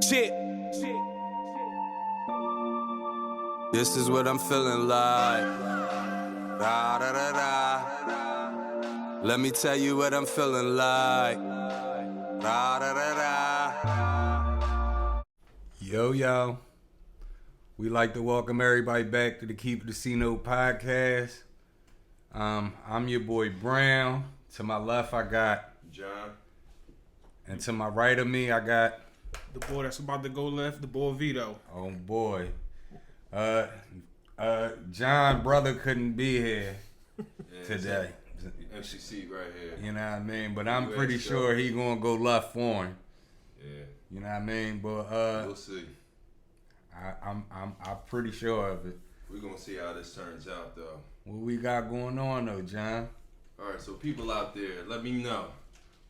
Shit. This is what I'm feeling like. Da da da da. Let me tell you what I'm feeling like. Da da da da. Yo. We like to welcome everybody back to the Keep the C Note podcast. I'm your boy Brown. To my left, I got John. And to my right of me, I got the boy that's about to go left, the boy Vito. Oh boy. John brother couldn't be here today. MCC right here. You know what I mean? But I'm pretty sure he gonna go left for him. Yeah. You know what I mean? But we'll see. I'm pretty sure of it. We're gonna see how this turns out though. What we got going on though, John? Alright, so people out there, let me know.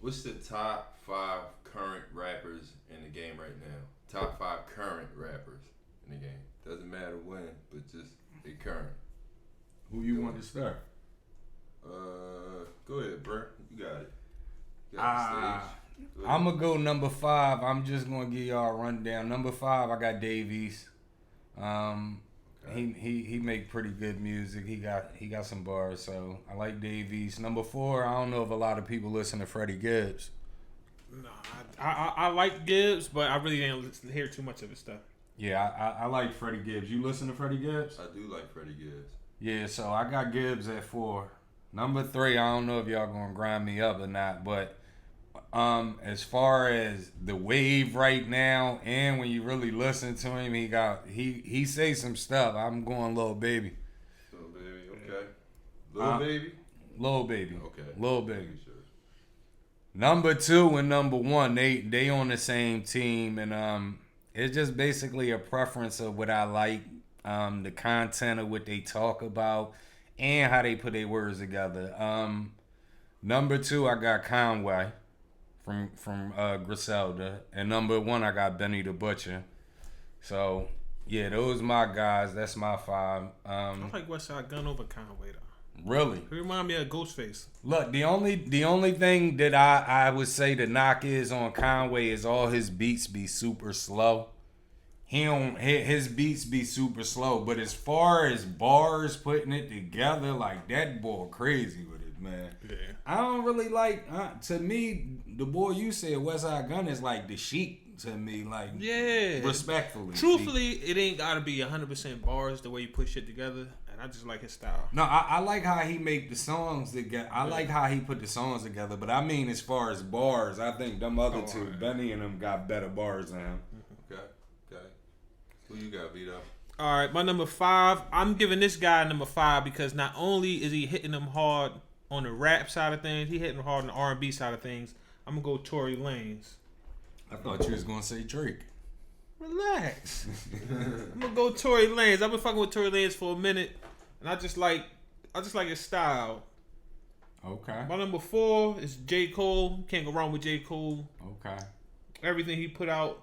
What's the top 5 current rappers in the game right now? Top 5 current rappers in the game. Doesn't matter when, but just they current. Who you want to start? Go ahead, bro. You got it. You got the stage. I'm gonna go number 5. I'm just gonna give y'all a rundown. Number 5, I got Davies. He make pretty good music. He got some bars, so I like Davies. Number 4, I don't know if a lot of people listen to Freddie Gibbs. No, I like Gibbs, but I really didn't hear too much of his stuff. Yeah, I like Freddie Gibbs. You listen to Freddie Gibbs? I do like Freddie Gibbs. Yeah, so I got Gibbs at 4. Number 3, I don't know if y'all gonna grind me up or not, but as far as the wave right now, and when you really listen to him, he say some stuff. I'm going Lil Baby. Lil Baby, okay. Lil Baby? Lil Baby. Okay. Lil Baby. Sure. Number 2 and number 1, they on the same team, and it's just basically a preference of what I like, the content of what they talk about, and how they put their words together. Number 2, I got Conway from Griselda, and number 1, I got Benny the Butcher. So yeah, those my guys. That's my 5. I like Westside Gun over Conway though. Really? He remind me of Ghostface. Look, the only thing that I would say the knock is on Conway is all his beats be super slow. His beats be super slow, but as far as bars, putting it together, like that boy crazy with it, man. Yeah. I don't really like. To me, the boy you said Westside Gun is like the Sheik to me, like respectfully. Truthfully, it ain't gotta be 100% bars the way you put shit together, and I just like his style. No, I like how he make the songs together. I like how he put the songs together, but I mean as far as bars, I think them other two, right. Benny and them, got better bars than him. Okay. Who you got, Vito? All right, my number 5. I'm giving this guy number 5 because not only is he hitting them hard on the rap side of things, he hitting hard on the R&B side of things. I'm gonna go Tory Lanez. I thought you was gonna say Drake. Relax. I'm gonna go Tory Lanez. I've been fucking with Tory Lanez for a minute, and I just like his style. Okay. My number 4 is J. Cole. Can't go wrong with J. Cole. Okay. Everything he put out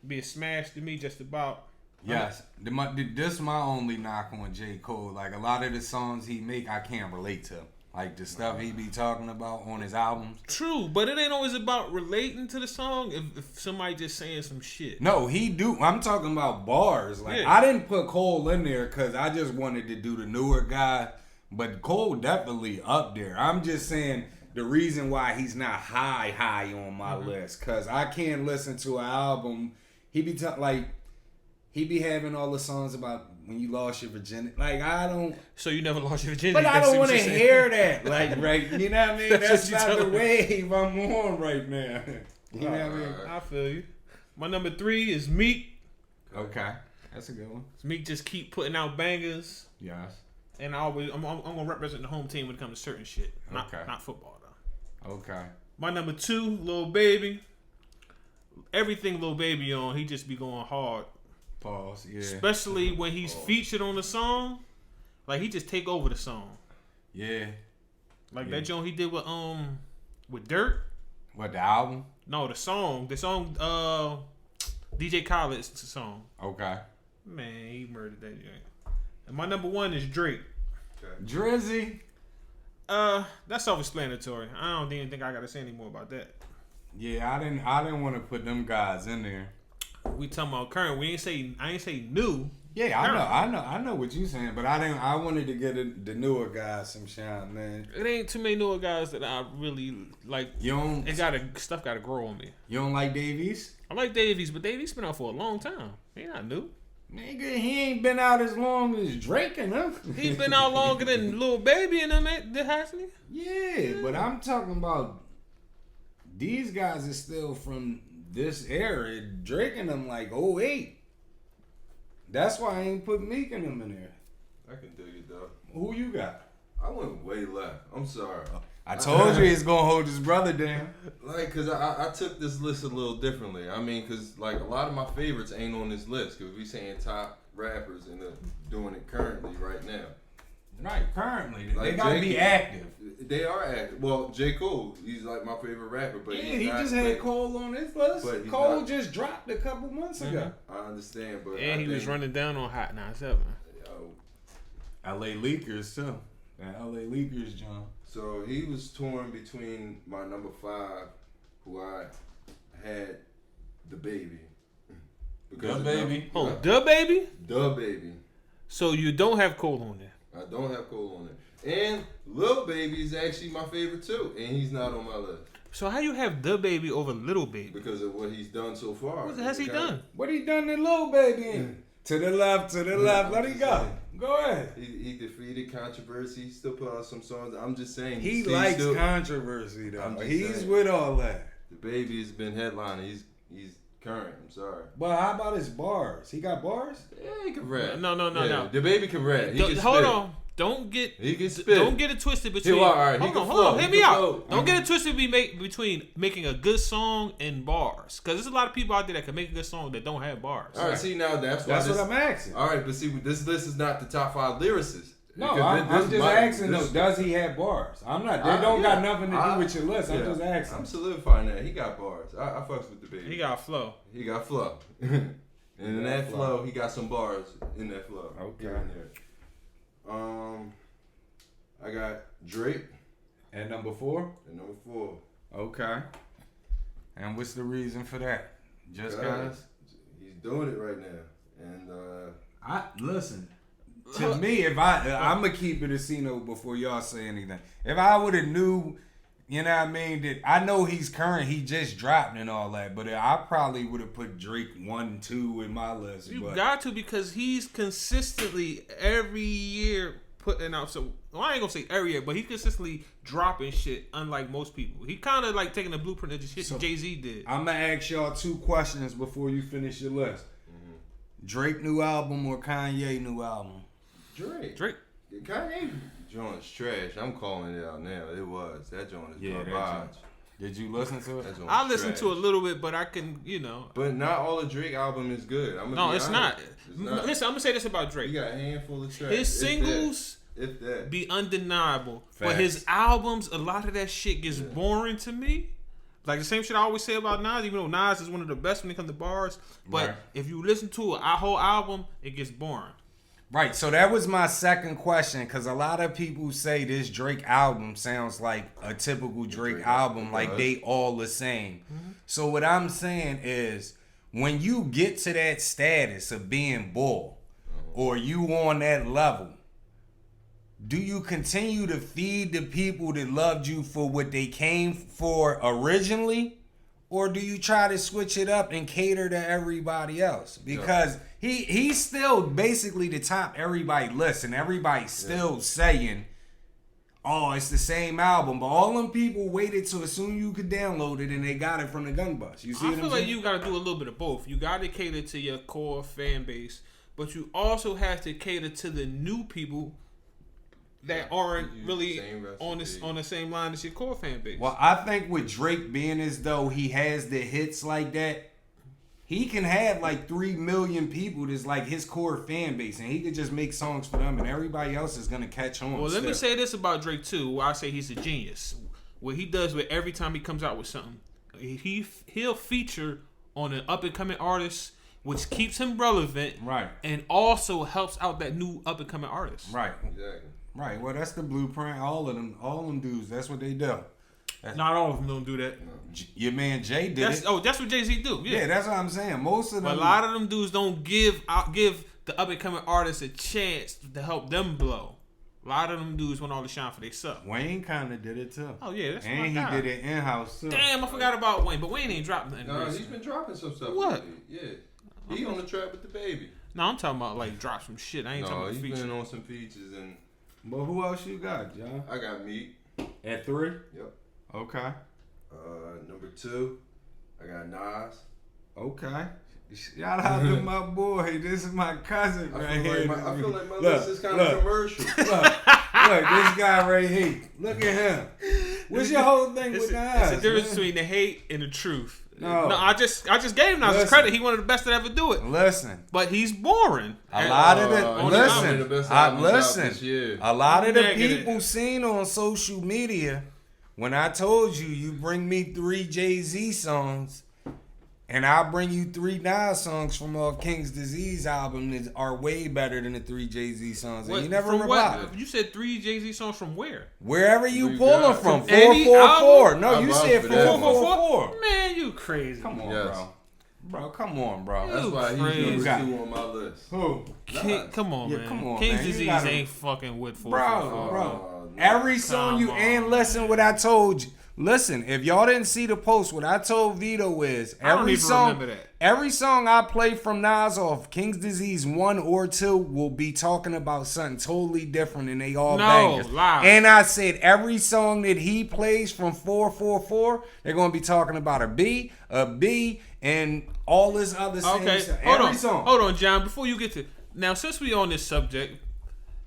be a smash to me, just about. Yes, this my only knock on J. Cole. Like a lot of the songs he make, I can't relate to. Like the stuff he be talking about on his albums. True, but it ain't always about relating to the song. If somebody just saying some shit. No, he do. I'm talking about bars. Like I didn't put Cole in there because I just wanted to do the newer guy. But Cole definitely up there. I'm just saying the reason why he's not high on my list, because I can't listen to an album. He be he be having all the songs about when you lost your virginity. Like, I don't... So you never lost your virginity? But I don't want to hear that. Like, right? You know what I mean? That's not the me. wave I'm on right now. You know what I mean? I feel you. My number 3 is Meek. Okay. That's a good one. Meek just keep putting out bangers. Yes. And I'm going to represent the home team when it comes to certain shit. Not football, though. Okay. My number 2, Lil Baby. Everything Lil Baby on, he just be going hard. Pause, yeah. Especially when he's featured on the song, like he just take over the song. Yeah. Like that joint he did with Dirt. What, the album? No, the song. DJ Khaled's song. Okay. Man, he murdered that joint. And my number 1 is Drake. Okay. Drizzy. That's self-explanatory. I don't even think I gotta say any more about that. Yeah, I didn't want to put them guys in there. We talking about current. I ain't say new. Yeah, I know what you saying, but I wanted to get the newer guys some shine, man. It ain't too many newer guys that I really like. Stuff gotta grow on me. You don't like Davies? I like Davies, but Davies been out for a long time. He not new. Nigga, he ain't been out as long as Drake and them. He been out longer than Lil Baby and them, hasn't he? Yeah, but I'm talking about these guys is still from this era. Drake and them like 08. That's why I ain't put Meek and them in there. I can dig it though. Who you got? I went way left. I'm sorry. I told you he's gonna hold his brother down. Like, cause I took this list a little differently. I mean, cause like a lot of my favorites ain't on this list. Cause we saying top rappers and doing it currently right now. Right, currently Like they gotta be active. They are active. Well, J. Cole, he's like my favorite rapper, but he just had Cole on his list. But Cole just dropped a couple months ago. I understand, but and he was running down on Hot 97. LA Leakers too. That LA Leakers, John. So he was torn between my number 5, who I had, the Baby. The Baby. Oh, the Baby. The Baby. So you don't have Cole on there. I don't have Cole on it. And Lil Baby is actually my favorite too. And he's not on my list. So how you have the Baby over Little Baby? Because of what he's done so far. What has he done? What he done to Lil Baby in? To the left, let him go. Go ahead. He defeated controversy. He still put out some songs. I'm just saying. He likes controversy though. He's saying, with all that. The Baby has been headlining. He's current. I'm sorry. But how about his bars? He got bars? Yeah, he can rap. No. The Baby can rap. Hold on. Don't get it twisted between. Hold on. Hear me out. Don't get it twisted between making a good song and bars, because there's a lot of people out there that can make a good song that don't have bars. All right, see now that's what I'm asking. All right, but see this list is not the top 5 lyricists. No, I'm just asking though. Does he have bars? I'm not. They don't got nothing to do with your list. I'm just asking. I'm solidifying that he got bars. I fucks with the Baby. He got flow. And in that flow, he got some bars in that flow. Okay. I got Drake at number 4. Okay. And what's the reason for that? Just cause he's doing it right now, and I listen. To me, if I'm gonna keep it a C-note before y'all say anything. If I would have knew, you know what I mean, that I know he's current, he just dropped and all that, but I probably would have put Drake 1, 2 in my list. You got to, because he's consistently every year putting out. So I ain't gonna say every year, but he's consistently dropping shit. Unlike most people, he kind of like taking the blueprint of the shit Jay-Z did. I'm gonna ask y'all 2 questions before you finish your list. Drake new album or Kanye new album? Drake. Kanye joint's trash. I'm calling it out now. It was. That joint is garbage. Did you listen to it? I listened to a little bit, but I can, But not all the Drake album is good. It's not. Listen, I'm gonna say this about Drake. You got a handful of tracks. His singles be undeniable, but his albums, a lot of that shit gets boring to me. Like the same shit I always say about Nas, even though Nas is one of the best when it comes to bars. But if you listen to a whole album, it gets boring. Right, so that was my second question, because a lot of people say this Drake album sounds like a typical Drake album, like they all the same. Mm-hmm. So what I'm saying is, when you get to that status of being Bull, or you on that level, do you continue to feed the people that loved you for what they came for originally? Or do you try to switch it up and cater to everybody else? Because he's still basically the top everybody list, and everybody's still saying, oh, it's the same album. But all them people waited till as soon you could download it, and they got it from the gun bus. You see what I'm saying? I feel like you got to do a little bit of both. You got to cater to your core fan base, but you also have to cater to the new people that aren't really on the same line as your core fan base. Well, I think with Drake being as though he has the hits like that, he can have like 3 million people that's like his core fan base, and he could just make songs for them, and everybody else is gonna catch on. Well, let me say this about Drake too, where I say he's a genius. What he does with every time he comes out with something, he'll feature on an up and coming artist, which keeps him relevant, right, and also helps out that new up and coming artist, right, exactly. Right, well, that's the blueprint. All of them dudes, that's what they do. Not all of them don't do that. Your man Jay did it. Oh, that's what Jay-Z do. Yeah, that's what I'm saying. Most of them. But a lot of them dudes don't give the up and coming artists a chance to help them blow. A lot of them dudes want all the shine for themselves. Wayne kind of did it too. Oh yeah, that's and my guy. he did it in house too. Damn, I forgot about Wayne, but Wayne ain't dropped nothing. No, he's been dropping some stuff. What? Lately. Yeah, he on the track with the baby. No, I'm talking about like drop some shit. I ain't talking about he's features. been on some features and. But who else you got, John? I got Meek. At 3? Yep. Okay. Number 2, I got Nas. Okay. Shout out to my boy. This is my cousin right here. I feel like my list is kind of commercial. Look, this guy right here. Look at him. What's your whole thing with Nas? It's the difference between the hate and the truth. No, I just gave Nas his credit. He one of the best to ever do it. Listen, but he's boring. A lot of the people seen on social media when I told you bring me 3 Jay-Z songs. And I'll bring you 3 Nas songs from King's Disease album that are way better than the 3 Jay-Z songs. And you never replied. You said 3 Jay-Z songs from where? Wherever you pull them from. 444. No, you said 444. Man, you crazy. Come on, bro. Bro, come on, bro. That's why he's number 2 on my list. Who? Come on, man. Come on, King's man. Disease ain't fucking with 444. Bro. Every song you ain't listen what I told you. Listen, if y'all didn't see the post, what I told Vito is every song I play from Nas off King's Disease 1 or 2 will be talking about something totally different, and they all bangers. And I said every song that he plays from 444, they're gonna be talking about a B, and all this other same stuff. Hold on, John. Before you get to now, since we on this subject.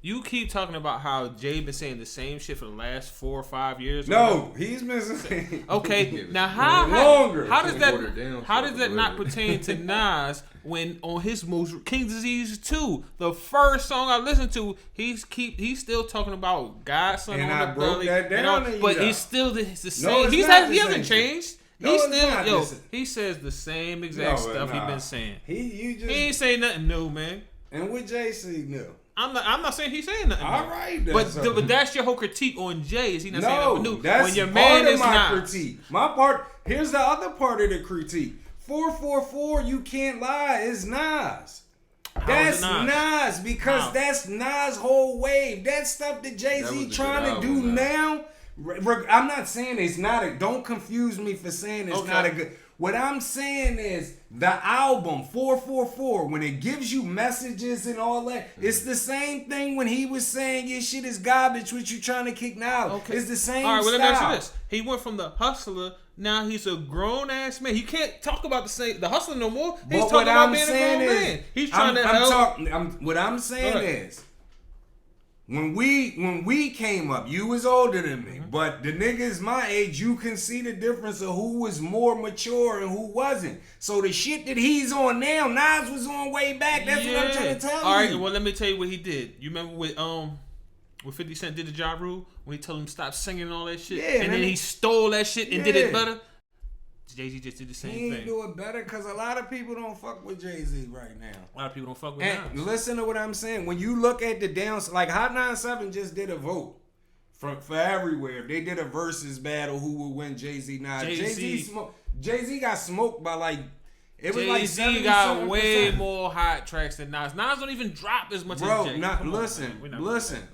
You keep talking about how Jay been saying the same shit for the last 4 or 5 years. No, he's been saying. Okay, now how does that not pertain to Nas when on his most King's Disease 2, the first song I listened to, he's still talking about Godson and on I the broke belly, that down, but he's still the same. No, he hasn't changed. He says the same exact stuff he been saying. He ain't saying nothing new, man. And what Jay say new? I'm not saying he's saying nothing. All right, but that's your whole critique on Jay. Is he not saying nothing new? That's when your part man of is my not. critique. My part. Here's the other part of the critique. 444, you can't lie. Is Nas. That's Nas because that's Nas' whole wave. That stuff that Jay-Z trying to do now. I'm not saying it's not a. Don't confuse me for saying it's not a good. What I'm saying is the album 444, when it gives you messages and all that, it's the same thing when he was saying your shit is garbage, what you trying to kick now. Okay. It's the same all right, well, style. let me ask you this. He went from the hustler, now he's a grown-ass man. He can't talk about the hustler no more. He's talking about being a grown man. He's trying to help. What I'm saying is, when we came up, you was older than me, but the niggas my age, you can see the difference of who was more mature and who wasn't. So the shit that he's on now, Nas was on way back. That's what I'm trying to tell you. All right, well, let me tell you what he did. You remember with 50 Cent did the Ja Rule when he told him stop singing and all that shit, and then he stole that shit and did it better. Jay-Z just did the same thing. He ain't do it better because a lot of people don't fuck with Jay-Z right now. A lot of people don't fuck with Nas. Listen to what I'm saying. When you look at the downs, like Hot 97 just did a vote for everywhere. They did a versus battle who will win Jay-Z. Now Jay-Z got smoked by like it was like Jay-Z got way more hot tracks than Nas. Nas don't even drop as much as Jay.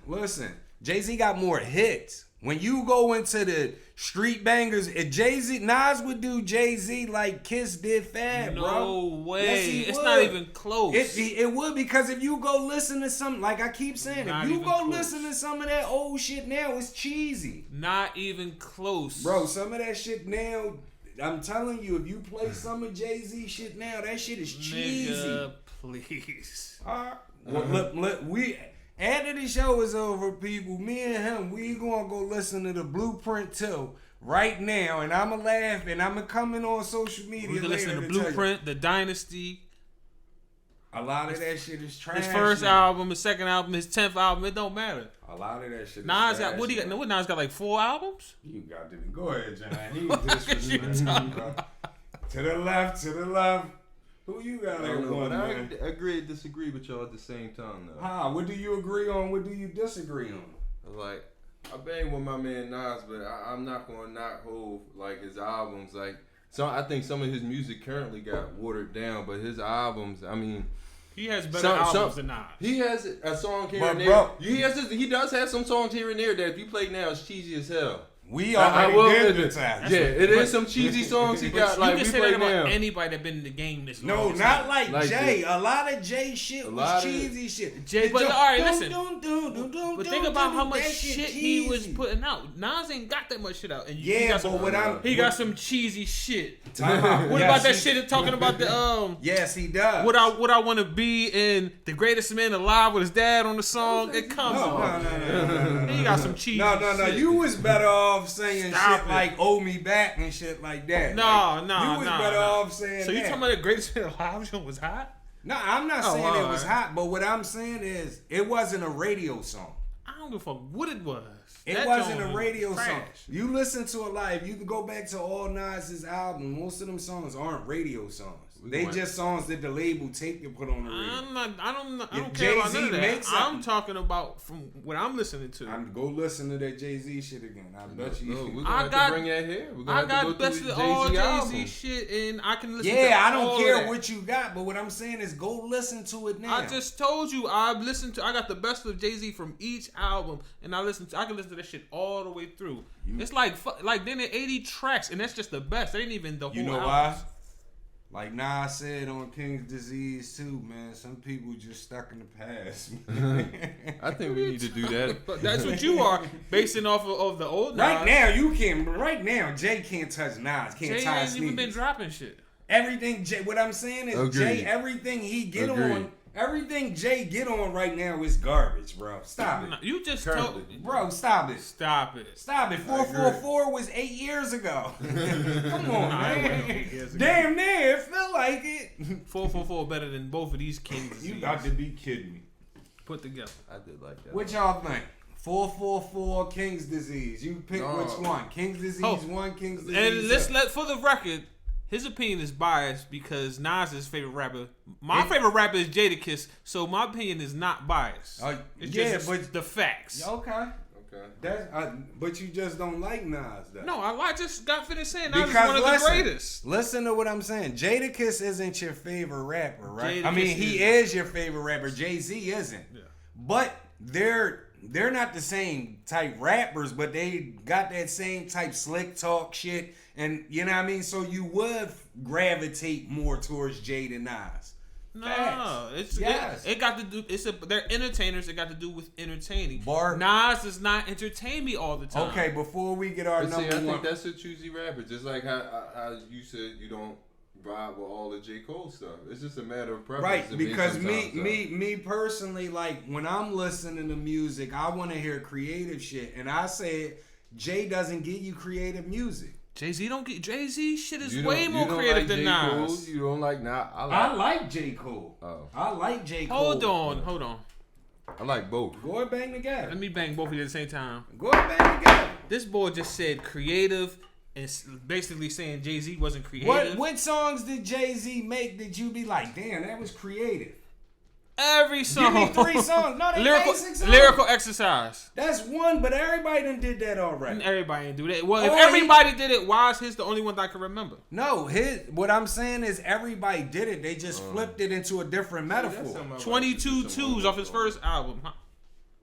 Listen. Jay-Z got more hits. When you go into the street bangers, if Jay-Z, Nas would do Jay-Z like Kiss did Fab, bro. No way. It's not even close. It would, because if you go listen to some, like I keep saying, if you go listen to some of that old shit now, it's cheesy. Not even close. Bro, some of that shit now, I'm telling you, if you play some of Jay-Z shit now, that shit is cheesy. Nigga, please. All right. Well, look, after the show is over, people, me and him, we gonna go listen to the Blueprint 2 right now, and I'ma laugh, and I'ma come in on social media. We can listen to Blueprint, The Dynasty. A lot of that shit is trash. His first album, his second album, his 10th album, it don't matter. A lot of that shit is Nas trash. got, what he got? What, Nas got like 4 albums? You got to go ahead, John. He was disrespectful. To the left. Who you got? I don't know, but I agree and disagree with y'all at the same time, though. What do you agree on? What do you disagree on? Like, I bang with my man Nas, but I'm not gonna knock Hov like his albums. Like, so I think some of his music currently got watered down, but his albums, I mean, he has better albums than Nas. He has a song here and there. Bro, He does have some songs here and there that if you play now, it's cheesy as hell. We already did the time. Yeah, it is some cheesy songs he got. Like, you can we say play that about now. anybody that been in the game this No, long. not like Jay. Jay. A lot of Jay shit was cheesy shit. Jay, but all right, listen. But think about how much shit he was putting out. Nas ain't got that much shit out. And he got some cheesy shit. What about that shit talking about the Yes, he does. What I want to be in The Greatest Man Alive with his dad on the song. It comes on. No. He got some cheesy. No. Shit. You was better off saying Stop shit it. like "Owe Me Back" and shit like that. No. You was better off saying. So you that. talking about The Greatest Man Alive joint was hot? No, I'm not saying it was hot, but what I'm saying is it wasn't a radio song. I don't give a fuck what it was. It That wasn't joint a was radio trash. song. You listen to a lot. If you can go back to all Nas's album, most of them songs aren't radio songs. They just songs that the label take and put on the radio. I don't If care about none of Jay-Z that. makes I'm something- talking about from what I'm listening to. Go listen to that Jay-Z shit again. I bet you. We're gonna have to bring that here. We're gonna I have to got go best through of the all Jay-Z Jay-Z album. shit, and I can listen to Yeah, I all don't of care that. what you got, but what I'm saying is go listen to it now. I just told you I got the best of Jay-Z from each album, and I can listen to that shit all the way through. It's like then there 80 tracks, and that's just the best. They ain't even the whole You know albums. why? Like Nas said on King's Disease too, man. Some people just stuck in the past. I think we need to do that. But that's what you are basing off of the old Nas. Right now, you can. Right now, Jay can't touch Nas. Can't Jay tie ain't even been sneakers. dropping shit. Everything Jay. What I'm saying is, Agreed. Jay. Everything he get Agreed. on. Everything Jay get on right now is garbage, bro. Stop it, You just Currently. told bro. Stop it. Stop it. Stop it. 444 was 8 years ago. Come on, man. Damn near. It felt like it. 444 better than both of these kings. You got to be kidding me. put together. I did like that. What y'all think? 444 King's Disease. You pick No. which one. King's Disease 1, King's Disease And let's 2. let for the record, his opinion is biased because Nas is his favorite rapper. My favorite rapper is Jadakiss, so my opinion is not biased. It's just but the facts. okay. Okay. That's but you just don't like Nas though. No, I just got finished saying Nas is Because one of the greatest. Listen to what I'm saying. Jadakiss isn't your favorite rapper, right? I Jadakiss mean, he is your favorite rapper. Jay-Z isn't. Yeah. But they're not the same type rappers, but they got that same type slick talk shit, and you know what I mean. So you would gravitate more towards Jay than Nas. No, Facts. it got to do. They're entertainers. It got to do with entertaining. Bart. Nas does not entertain me all the time. Okay, before we get our But see, number I one, think that's a choosy rapper. Just like how you said you don't vibe with all the J. Cole stuff. It's just a matter of preference. right? to me Because sometimes, me personally, like when I'm listening to music, I want to hear creative shit, and I said Jay doesn't give you creative music. Jay-Z don't get Jay-Z shit is You don't- way you more don't creative like than J. Cole, Nas. you don't like Nas. I like J. Cole. Oh. I like J. Cole. Hold on. I like both. Go and bang together. Let me bang both of you at the same time. Go and bang together. This boy just said creative and basically saying Jay-Z wasn't creative. What songs did Jay-Z make that you be like, damn, that was creative? Every song. Give me 3 songs. No, they basic songs. Lyrical exercise. That's one, but everybody done did that And already. everybody didn't do that. Well, if Oh, everybody did it, why is his the only one that I can remember? No, what I'm saying is everybody did it. They just flipped it into a different metaphor. 22 twos off his first album. Huh?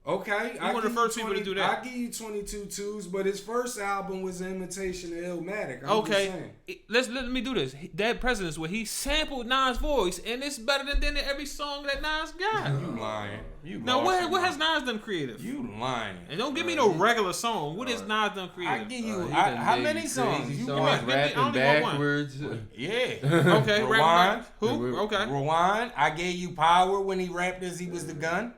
Okay, one of the first people to do that. I give you 22 twos, but his first album was an imitation of Illmatic. I'm just Okay, saying. let me do this. Dead Presidents, where he sampled Nas' voice, and it's better than every song that Nas got. You lying. You Now, lost what it, has Nas done creative? You lying. And don't give me no regular song. What has Nas done I creative? give you He how done many made songs? crazy You songs, give me- I rapping only want one. backwards. Yeah. Okay, Rewind. Who? Okay. Rewind. I gave you Power when he rapped as he was the gun.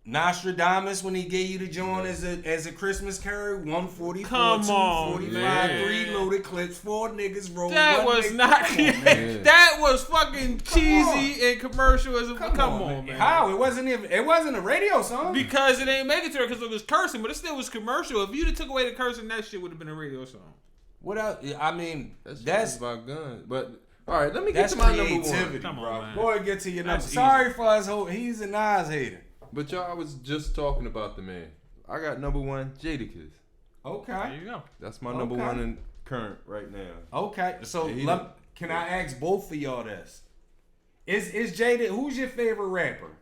Nostradamus when he gave you the joint as a Christmas carol. 144, Come on, 245, man. 3 loaded clips, 4 niggas roll. That one was nigga. not Come on, creative. man. That was fucking cheesy and commercial as a Come on, man. How? It wasn't a radio song. Because it ain't make it to her because it was cursing, but it still was commercial. If you'd have took away the cursing, that shit would have been a radio song. What else? I mean, That's that's about guns. But all right, let me get that's to my number creativity, one. Come on, bro. man. Go and get to your number. That's Sorry for us. He's a Nas hater. But y'all was just talking about the man. I got number 1, Jadakiss. Okay. There you go. That's my number 1 in current right now. Okay. So can I ask both of y'all this? Is Jada, who's your favorite rapper?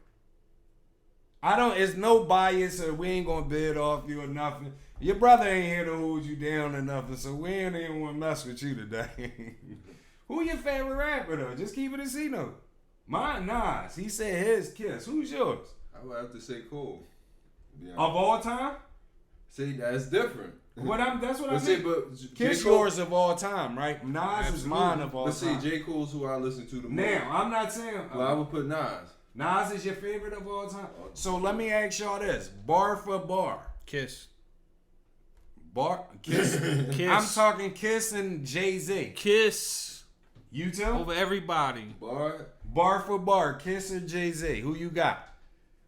It's no bias, or we ain't gonna bid off you or nothing. Your brother ain't here to hold you down or nothing, so we ain't even wanna mess with you today. Who your favorite rapper though? Just keep it a C-note. Mine, Nas. He said his Kiss. Who's yours? I would have to say Cole. Of all time? See, that's different. That's what I see, mean. but Kiss yours of all time, right? Nas Absolutely. is mine of all time. time. But see, J. Cole's who I listen to the most. Now, I'm not saying... Well, I would put Nas. Nas is your favorite of all time? So let me ask y'all this. Bar for bar. Kiss. Kiss. Kiss. I'm talking Kiss and Jay-Z. Kiss. You too? Over everybody. Bar for bar. Kiss or Jay-Z? Who you got?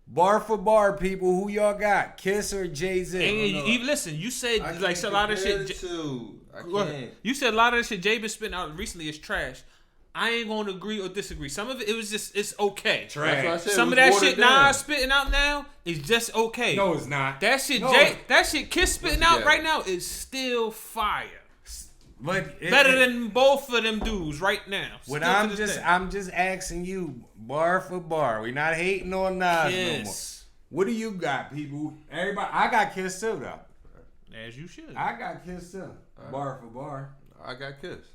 Bar for bar, people. Who y'all got? Kiss or Jay-Z? And you listen, you said like a lot of shit. You said a lot of the shit Jay been spitting out recently is trash. I ain't gonna agree or disagree. Some of it was just it's okay. Trash. Some of that shit Nas spitting out now is just okay. No, it's not. That shit Kiss spitting out right now is still fire. But better than both of them dudes right now. What I'm just asking you, bar for bar. We not hating on Nas no more. What do you got, people? Everybody, I got Kiss too, though. As you should. I got Kiss too. Bar for bar. I got Kiss.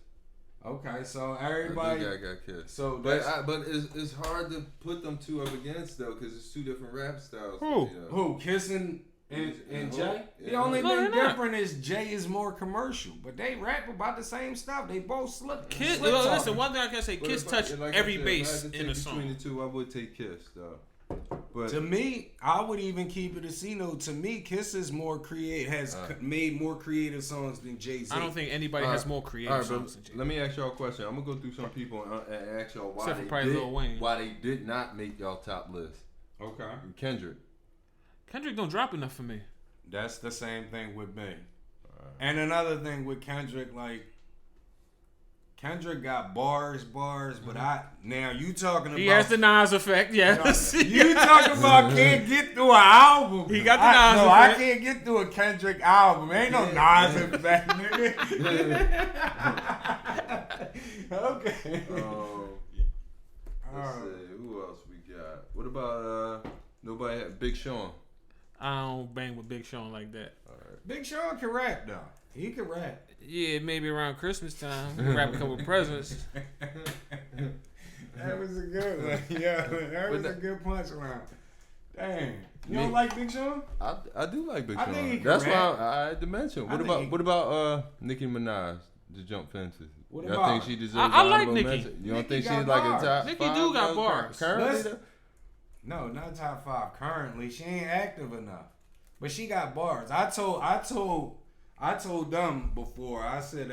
Okay, so everybody. I got Kiss. So, but it's hard to put them two up against though, because it's two different rap styles. Who? Kiss and Jay? The only thing different is Jay is more commercial, but they rap about the same stuff. They both slip. Kiss. Listen, one thing I can say, Kiss touched every bass in the song. Between the two, I would take Kiss though. But to me, I would even keep it a C-note. To me, Kiss is more made more creative songs than Jay-Z. I don't think anybody has more creative songs than Jay-Z. Let me ask y'all a question. I'm gonna go through some people and ask y'all why they did not make y'all top list. Okay. Kendrick don't drop enough for me. That's the same thing with me. And another thing with Kendrick, like Kendrick got bars, but now you talking about... He has the Nas effect, yes. You talking about can't get through an album. He got the Nas effect. I can't get through a Kendrick album. Ain't no Nas effect, nigga. Okay. Let's see. Who else we got? What about nobody had Big Sean? I don't bang with Big Sean like that. All right. Big Sean can rap, though. He can rap. Yeah, maybe around Christmas time. He can rap a couple presents. That was a good one. Yeah, that was a good punchline. Dang. You don't like Big Sean? I do like Big Sean. That's why I had to mention. What about Nicki Minaj to jump fences? Y'all think she deserves I like Nicki. Mention? You don't think she's like a top Nicki 5? do got bars. Currently? No, not top 5 currently. She ain't active enough. But she got bars. I told them before, I said,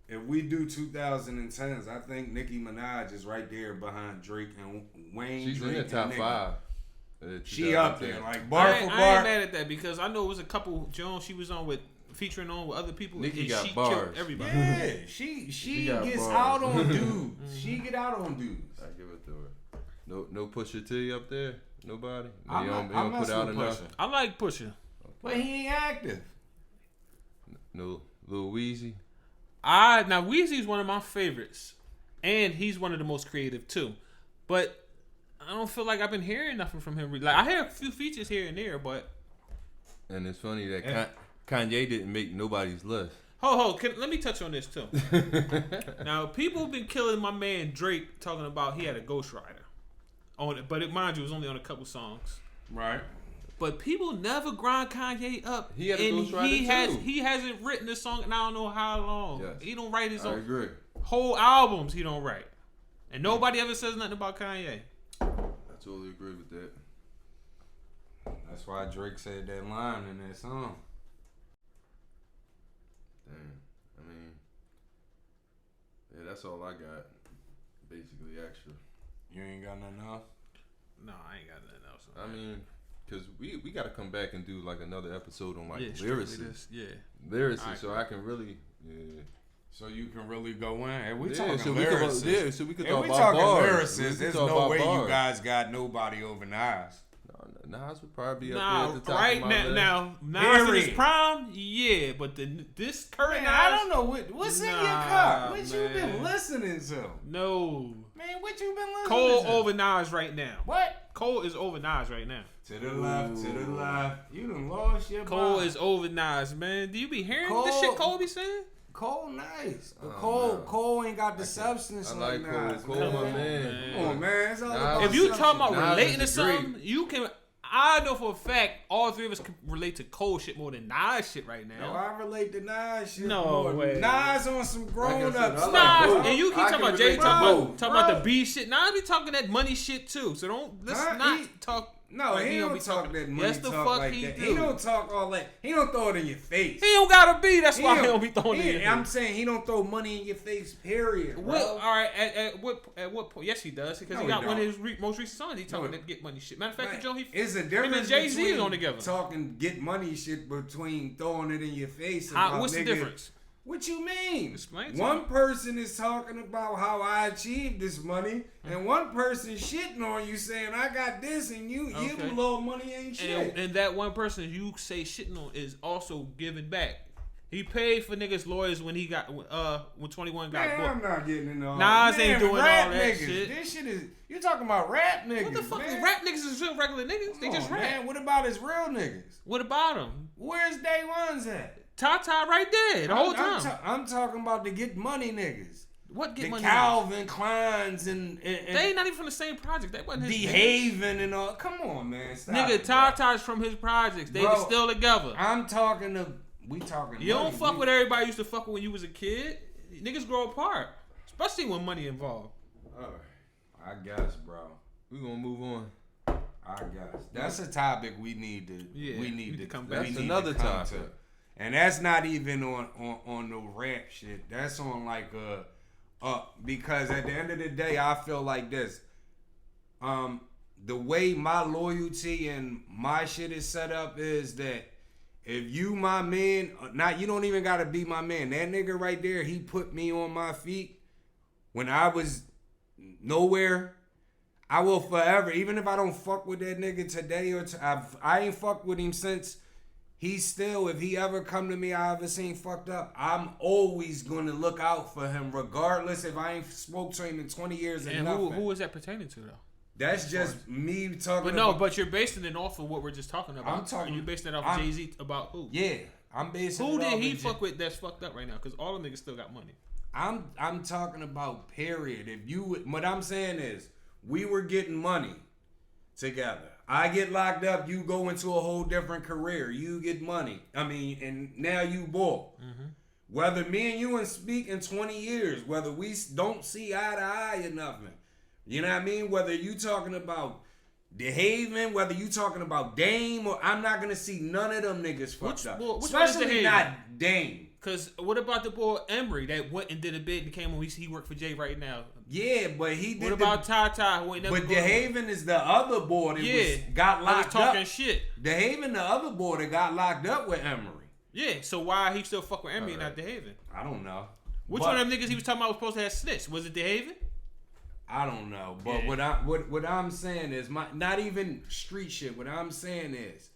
if we do 2010s, I think Nicki Minaj is right there behind Drake and Wayne. She's Drake in the top 5. She up there, like bar for bar. I ain't mad at that because I know it was a couple Jones she was on with, featuring on with other people. Nicki and got she bars. Killed everybody. Yeah, she gets bars. out on dudes. She get out on dudes. I give it to her. No Pusha T up there. Nobody. I'm you don't put out enough. Pusha. I like Pusha, but he ain't active. No Lil Weezy. Now Weezy's one of my favorites, and he's one of the most creative too. But I don't feel like I've been hearing nothing from him. Like I hear a few features here and there, but. And it's funny that Kanye didn't make nobody's list. Let me touch on this too. Now people have been killing my man Drake, talking about he had a ghostwriter on it, but mind you, it was only on a couple songs. Right. But people never grind Kanye up. He had a ghostwriter too. He hasn't written a song in I don't know how long. Yes. He don't write his own. I agree. Whole albums he don't write. And nobody ever says nothing about Kanye. I totally agree with that. That's why Drake said that line in that song. Damn. I mean, yeah, that's all I got. Basically, extra. You ain't got nothing else? No, I ain't got nothing else. I mean, because we got to come back and do like another episode on like lyricists. lyricists, so I can really, So you can really go in. And we Yeah, talking so lyricists. we could If talk we about talking bars. lyricists, We there's could talk no about way bars. you guys got nobody over Nas. Nas would probably be up Nah, there at the top right of my list. now, Nas in his Period. prime, yeah, but this current Man, I Nas, don't know what's in your Nah, cup. What you man. been listening to? no. Man, what you been listening Cole to? over Nas right now. What? Cole is over Nas right now. To the left, to the left. You done lost your Cole mind. is over Nas, man. Do you be hearing the Cole- shit Cole be saying? Cole nice. But Oh, Cole, no. Cole ain't got the substance I like like Cole. Nas. Cole, my man. Come on, man. It's all Nas- about If you substance. talking about Nas relating to is great. something, you can. I know for a fact all three of us can relate to Cole shit more than Nas shit right No, now. I relate to Nas shit No more. way. Nas on some grown Like I said, ups. I like Nas, both. and you keep I talking can about Jay relate to talking both. about Bro. the B shit. Nas be talking that money shit too. So let's Huh? not He- talk. No, like he don't don't be talk talking- that money Yes, the talk fuck like he that. do. He don't talk all that. He don't throw it in your face. He don't gotta be. That's why he don't be throwing it. in your I'm face. saying he don't throw money in your face. Period. Bro. What? All right. At what point? Yes, he does because No, he he got one of don't. his most recent songs. He talking No. that get money shit. Matter of fact, Right. the Joe he. It's a him difference and Jay-Z between is on together. talking get money shit between throwing it in your face. And What's the difference? What you mean? Explain to One me. person is talking about how I achieved this money, and one person shitting on you saying I got this, and you Okay. little money ain't shit. And that one person you say shitting on is also giving back. He paid for niggas' lawyers when he got when 21 got Man, booked. I'm not getting into all Nas Man, ain't doing rap all that niggas. shit. This shit is you talking about rap niggas. What the fuck? Man. Rap niggas is real regular niggas. They Come just on, rap. man. What about his real niggas? What about them? Where's Day One's at? Tata right there the whole time. I'm talking about the get money niggas. What get The money? Calvin Kleins and They ain't not even from the same project. That wasn't his niggas. Behaving and all. Come on, man. Stop Nigga, it, bro. Tata's from his projects. They Bro, still together. I'm talking to. We talking. You don't money. fuck with everybody you used to fuck with when you was a kid. Niggas grow apart, especially when money involved. All right. I guess, bro. We gonna move on. I guess that's a topic we need to. Yeah, we need to come we back. That's need another to come topic. to. And that's not even on no rap shit. That's on like because at the end of the day, I feel like this. The way my loyalty and my shit is set up is that if you my man, you don't even gotta be my man. That nigga right there, he put me on my feet when I was nowhere. I will forever, even if I don't fuck with that nigga today or I ain't fucked with him since. He's still, if he ever come to me, I ever seen fucked up, I'm always gonna look out for him, regardless if I ain't spoke to him in 20 years and And nothing. who is that pertaining to though? That's just me talking. But no, about, but you're basing it off of what we're just talking about. I'm talking- You're basing it off I'm- of Jay-Z about who? yeah, I'm basing. Who it did off he of fuck with that's fucked up right now? Because all the niggas still got money. I'm talking about period. If you, what I'm saying is, we were getting money together. I get locked up, you go into a whole different career. You get money. I mean, and now you ball. Mm-hmm. Whether me and you and speak in 20 years, whether we don't see eye to eye or nothing. You know what I mean? Whether you talking about DeHaven, whether you talking about Dame, or I'm not gonna see none of them niggas fucked up. which one is Especially DeHaven? not Dame. Because what about the boy Emery that went and did a bid and came on? He worked for Jay right now. Yeah, but he did. What about Tata who ain't never But go- DeHaven is the other boy that got I was locked talking up. shit. DeHaven, the other boy that got locked up with Emery. Yeah, so why he still fuck with Emery and not DeHaven? I don't know. Which But- one of them niggas he was talking about was supposed to have snitched? Was it DeHaven? I don't know, but Yeah. what I'm saying is not even street shit. What I'm saying is,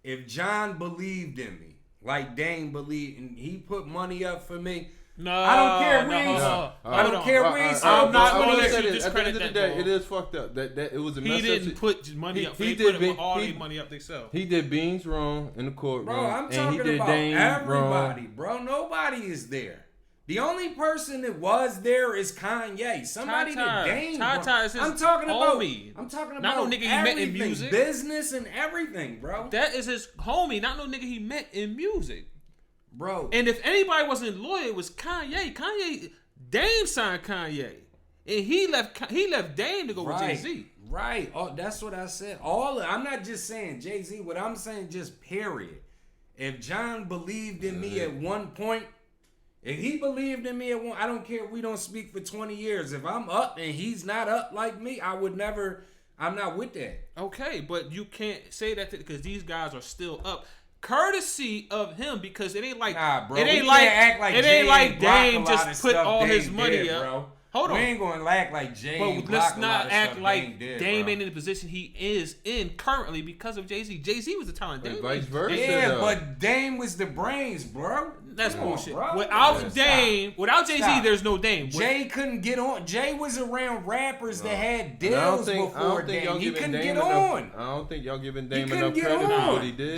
if John believed in me, like Dane believed, and he put money up for me, No, I don't care. We ain't. hold I don't on. care. We ain't. I'm not I gonna wanna let say you this. At the end discredit of the that, day, bro. it is fucked up. That it was a mess He up. didn't put money up. he He did put all he- their money up themselves. He did Beans wrong in the courtroom. Bro, I'm and he talking did about Dame everybody, wrong. bro. Nobody is there. The only person that was there is Kanye. Somebody that Dame. Tata is his I'm talking homie. about. I'm talking Not about no nigga he met in everything, music. business and everything, bro. That is his homie, not no nigga he met in music. Bro, And if anybody wasn't loyal, it was Kanye. Dame signed Kanye, and he left Dame to go with Jay Z. Right. Oh, that's what I said. I'm not just saying Jay-Z. What I'm saying, just period. If John believed in me at one point, if he believed in me at one, I don't care if we don't speak for 20 years. If I'm up and he's not up like me, I'm not with that. Okay, but you can't say that because these guys are still up. courtesy of him because it ain't like Nah, bro. it ain't we like can't act like it Jay ain't like ain't block a Dame lot just of put stuff all his Dame money did, up. bro. Hold on. We ain't gonna act like Jay ain't But block let's a lot not of act stuff like did, Dame bro. ain't in the position he is in currently because of Jay-Z. Jay-Z was the talent. Dame Vice ain't- versa. Yeah, though. but Dame was the brains, bro. That's Come on, bullshit. bro. Without Stop. Dame, without Jay-Z, Stop. there's no Dame. Jay couldn't get on. Jay was around rappers that had And I deals don't before think Dame. y'all He giving couldn't Dame get enough. on. I don't think y'all giving He Dame couldn't enough get credit on. for what he did.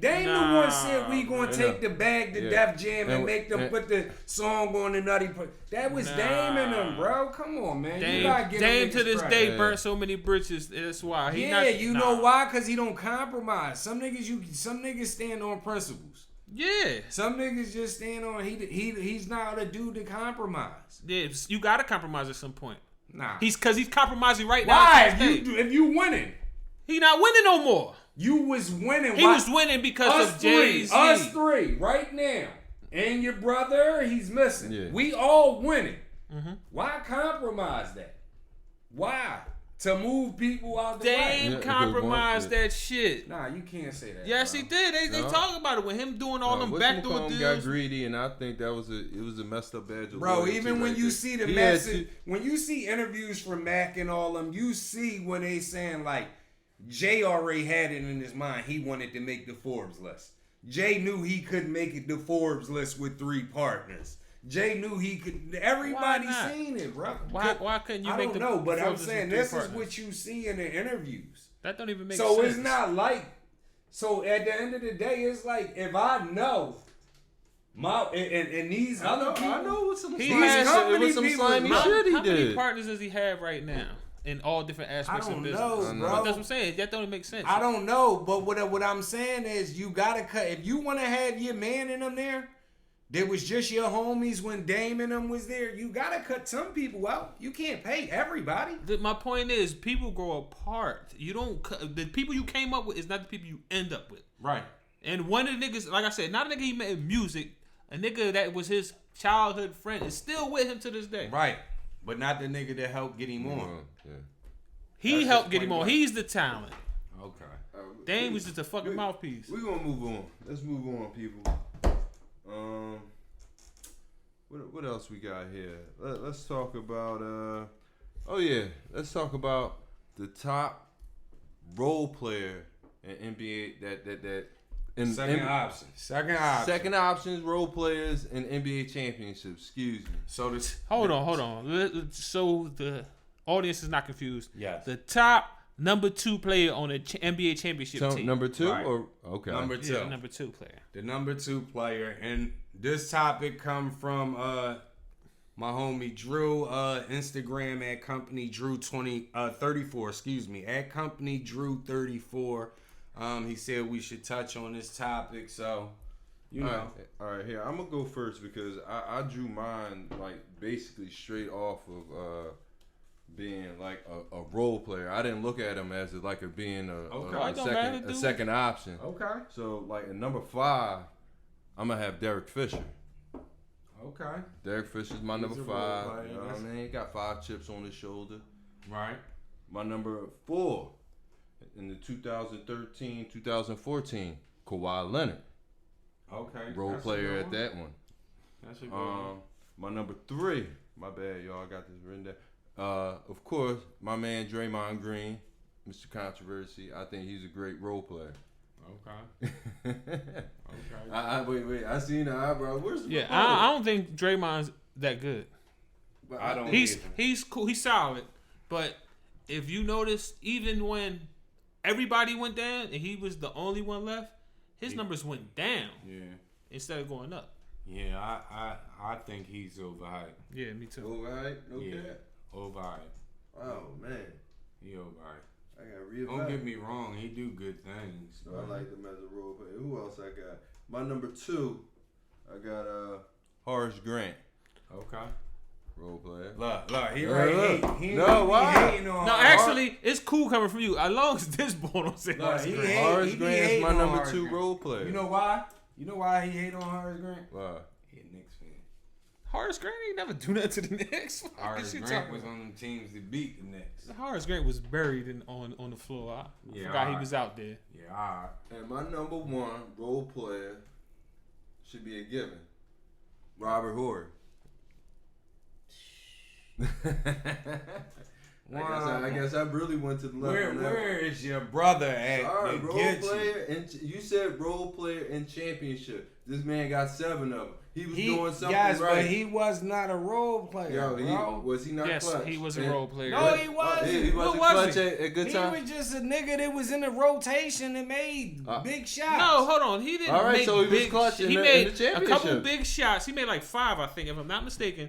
Dame the Nah, one said we gonna man. take the bag to Yeah. Def Jam and And- make them and- put the song on the Nutty. That was Nah. Dame and them, bro. Come on, man. You gotta Dame, give Dame them to niggas this credit. day Yeah. burnt so many bridges. That's why. He Yeah, not, you nah. know why? Cause he don't compromise. Some niggas stand on principles. Yeah. Some niggas just stand on. He's not a dude to compromise. Yeah, you gotta compromise at some point. Nah. He's compromising right now. Why? to this day. If you winning, He not winning no more. you was winning. He Why? was winning because of Jay-Z. Us three, right now, and your brother, he's missing. Yeah. We all winning. Mm-hmm. Why compromise that? Why? To move people out the way? Dame Yeah, compromised yeah. that shit. Nah, you can't say that. Yes, bro. he did. They No. talk about it with him doing all them backdoor got deals. greedy, and I think that was a messed up badge of Bro, loyalty even when right you there. see the He had message, when you see interviews from Mac and all them, you see when they saying like Jay already had it in his mind. He wanted to make the Forbes list. Jay knew he couldn't make it the Forbes list with 3 partners. Jay knew he could. Everybody Why not? seen it, bro. Why couldn't you I make don't the know, but I'm Forbes list saying with this three is partners? what you see in the interviews. That don't even make So sense. it's not like. So at the end of the day, it's like if I know my and these other people, I know what some He slimy has- shit. company It was some people- slimy How- shit he How many did. partners does he have right now in all different I aspects of don't business? know, I know. But bro. that's what I'm saying. That don't even make sense. I don't know, but what I'm saying is you gotta cut. If you want to have your man in them there, there was just your homies when Dame and them was there. You gotta cut some people out. You can't pay everybody. My point is, people grow apart. You don't. The people you came up with is not the people you end up with. Right. And one of the niggas, like I said, not a nigga he met in music, a nigga that was his childhood friend is still with him to this day. Right. But not the nigga that helped get him on. Yeah. He That's helped his get him point on. blank. He's the talent. Okay. Dame was just a fucking mouthpiece. We're gonna move on. Let's move on, people. What else we got here? Let's talk about let's talk about the top role player in NBA that in Second option. second options role players in NBA championships. Excuse me. So this. Hold on. So the audience is not confused. Yes. The top number 2 player on the NBA championship So team. number 2 Right. or okay. Number 2. Yeah, number 2 player. The number 2 player, and this topic come from my homie Drew, Instagram at company Drew 34. Excuse me, at company Drew 34. He said we should touch on this topic, so you know. All right, here I'm gonna go first because I drew mine like basically straight off of being like a role player. I didn't look at him as like being Okay. a second option. Okay. So like in number 5, I'm gonna have Derek Fisher. Okay. Derek Fisher's my number a role 5. player, You know what I that's- mean? He got 5 chips on his shoulder. Right. My number 4 in the 2013-2014, Kawhi Leonard, Okay. role That's a player good at one. that one. That's a good one. My number 3, my bad, y'all, I got this written down. Of course, my man Draymond Green, Mr. Controversy. I think he's a great role player. Okay. Okay. Wait, I seen the eyebrow. Where's the Yeah, I don't think Draymond's that good. But I don't He's either. he's cool. He's solid. But if you notice, even when everybody went down and he was the only one left, his numbers went down Yeah. instead of going up. Yeah, I think he's overhyped. Yeah, me too. Overhyped? No Yeah. cap. Overhyped. Oh man, He overhyped. I got real. Don't get me wrong, he do good things. So I like him as a role player. Who else I got? My number 2, I got Horace Grant, Okay. role player. Look, he Look, right. look. He No, why? hating on No, Horace. actually, it's cool coming from you. As long as this boy don't say Look, Horace he Grant. hate- Horace he Grant is hating my on number Horace 2 Grant. role player. You know why? You know why he hate on Horace Grant? Why? He a Knicks fan. Horace Grant ain't never do nothing to the Knicks. Horace Grant was on them teams that beat the Knicks. Horace Grant was buried on the floor. I forgot he was out there. Yeah, all right. And my number one role player should be a given. Robert Horry. I guess I really went to the level. Where is your brother at? All right, role player, and you said role player in championship. This man got 7 of them. He was doing something right. But he was not a role player, bro. Was he not clutch? Yes, he was a role player. No, he wasn't. He wasn't clutch at good time? He was just a nigga that was in the rotation and made big shots. No, hold on. He didn't make so he was big clutch in He the made championship. a couple big shots. He made like 5, I think, if I'm not mistaken.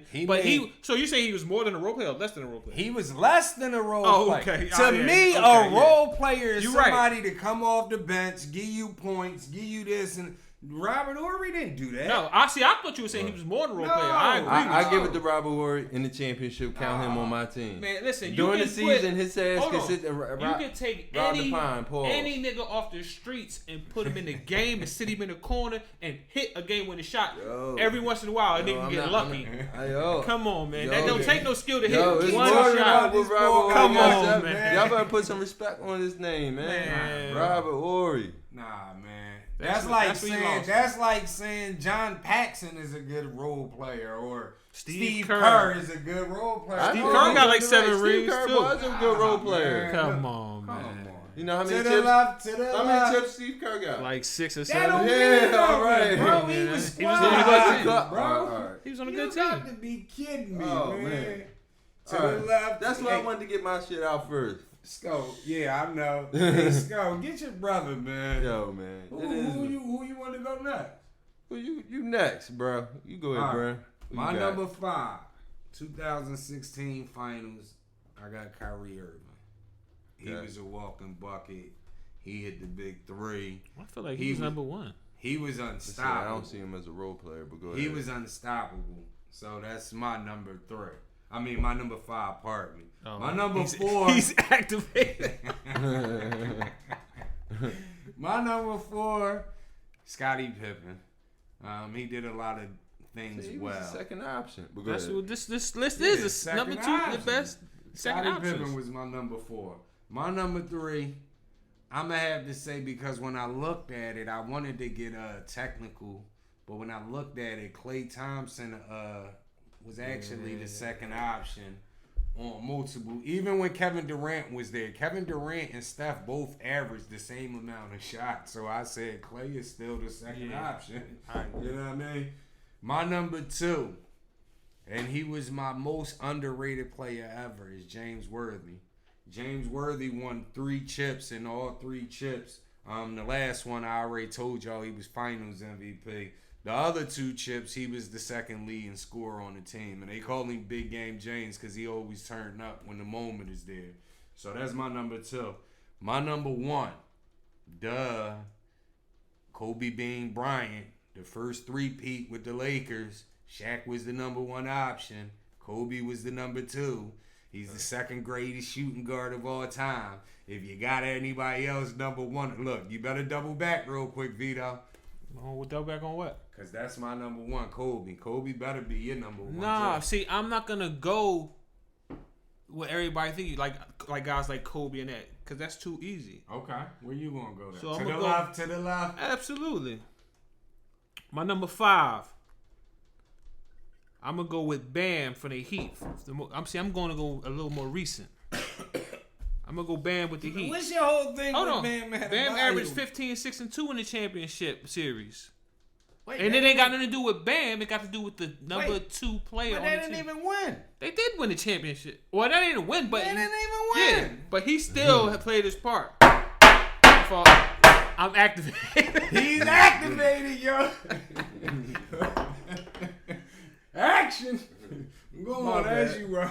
So you say he was more than a role player or less than a role player? He was less than a role player. Okay. To me, a role player is somebody right. to come off the bench, give you points, give you this, and Robert Horry didn't do that. No, I thought you were saying he was more than a role player. I agree with you. I give it to Robert Horry in the championship. Count him on my team. Man, listen. During the season, his ass can sit there. You can take any nigga off the streets and put him in the game and sit him in the corner and hit a game-winning shot every once in a while. A nigga can get lucky. Come on, man. That don't take no skill to hit one shot. Come on, man. Y'all better put some respect on his name, man. Robert Horry. Nah, man. That's like saying John Paxson is a good role player or Steve Kerr is a good role player. Steve Kerr got like 7 rings Steve Kerr too. was a good role player. Come on, man. You know how many chips? How many chips Steve Kerr got? Like 6 or 7. Yeah, all right. Bro, he was on a good team. Bro. He was on a good team. You got to be kidding me, man. To the left. That's why I wanted to get my shit out first. Sco, yeah, I know. Hey, Sco, get your brother, man. Yo, man. Who you want to go next? Well, you next, bro. You go ahead, bro. My number 5, 2016 finals. I got Kyrie Irving. He was a walking bucket. He hit the big 3. I feel like he was number 1. He was unstoppable. I don't see him as a role player, but go ahead. He was unstoppable. So that's my number 3. I mean, my number 5, pardon me. My number 4. He's activated. My number 4, Scottie Pippen. He did a lot of things well. He was the second option. But that's what this list is. Number 2, the best second option. Scottie Pippen was my number 4. My number 3, I'm going to have to say, because when I looked at it, I wanted to get technical. But when I looked at it, Klay Thompson was actually the second option on multiple. Even when Kevin Durant was there, Kevin Durant and Steph both averaged the same amount of shots. So I said Klay is still the second option. You know what I mean? My number 2, and he was my most underrated player ever, is James Worthy. James Worthy won 3 chips, and all 3 chips. The last one I already told y'all he was Finals MVP. The other 2 chips, he was the second leading scorer on the team. And they call him Big Game James because he always turned up when the moment is there. So that's my number 2. My number 1, Kobe Bean Bryant. The first 3-peat with the Lakers. Shaq was the number 1 option. Kobe was the number 2. He's the second greatest shooting guard of all time. If you got anybody else number 1, look, you better double back real quick, Vito. Oh, we'll double back on what? Because that's my number 1, Kobe. Kobe better be your number 1. Nah, see, I'm not going to go with everybody think like guys like Kobe and that, because that's too easy. Okay. Where you going to go then? So to the left, to the left? Absolutely. My number 5, I'm going to go with Bam for the Heat. I'm going to go a little more recent. I'm going to go Bam with the Heat. What's your whole thing Hold with on. Bam? Bam averaged 15, 6, and 2 in the championship series. And it ain't got nothing to do with Bam. It got to do with the number 2 player on the team. But they didn't even win. They did win the championship. Well, they didn't win, but... They didn't even win. Yeah, but he still had played his part. I'm activated. He's activated, yo. Action. I'm going as you right.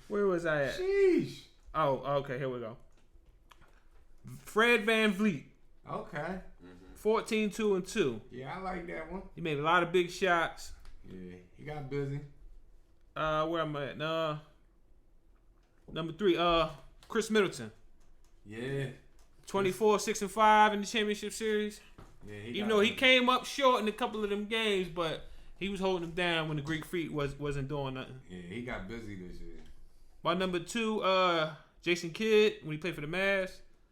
Where was I at? Sheesh. Oh, okay, here we go. Fred VanVleet. Okay. 14, 2, and 2. Yeah, I like that one. He made a lot of big shots. Yeah, he got busy. Where am I at? Number 3, Chris Middleton. Yeah. 24, 6, and 5 in the championship series. Yeah, even though he came up short in a couple of them games, but He was holding them down when the Greek Freak wasn't doing nothing. Yeah, he got busy this year. My number 2, Jason Kidd, when he played for the Mavs,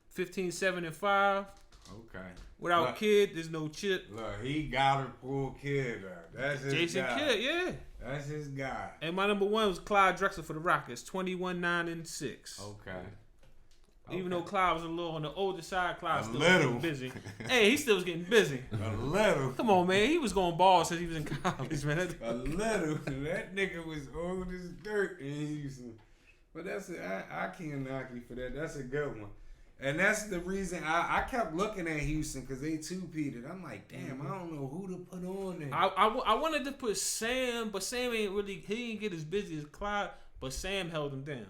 15, 7, and 5. Okay. Without Kidd, there's no chip. Look, he got to pull Kidd up. That's his Jason guy. Kidd, yeah. That's his guy. And my number 1 was Clyde Drexler for the Rockets, 21, 9, and 6. Okay. Even though Clyde was a little on the older side, Clyde still was little. getting busy. Hey, he still was getting busy. A little. Come on, man. He was going ball since he was in college, man. A little. That nigga was old as dirt in Houston. But I can't knock you for that. That's a good one. And that's the reason I kept looking at Houston because they two-peated. I'm like, damn, I don't know who to put on there. I wanted to put Sam, but Sam he didn't get as busy as Clyde, but Sam held him down.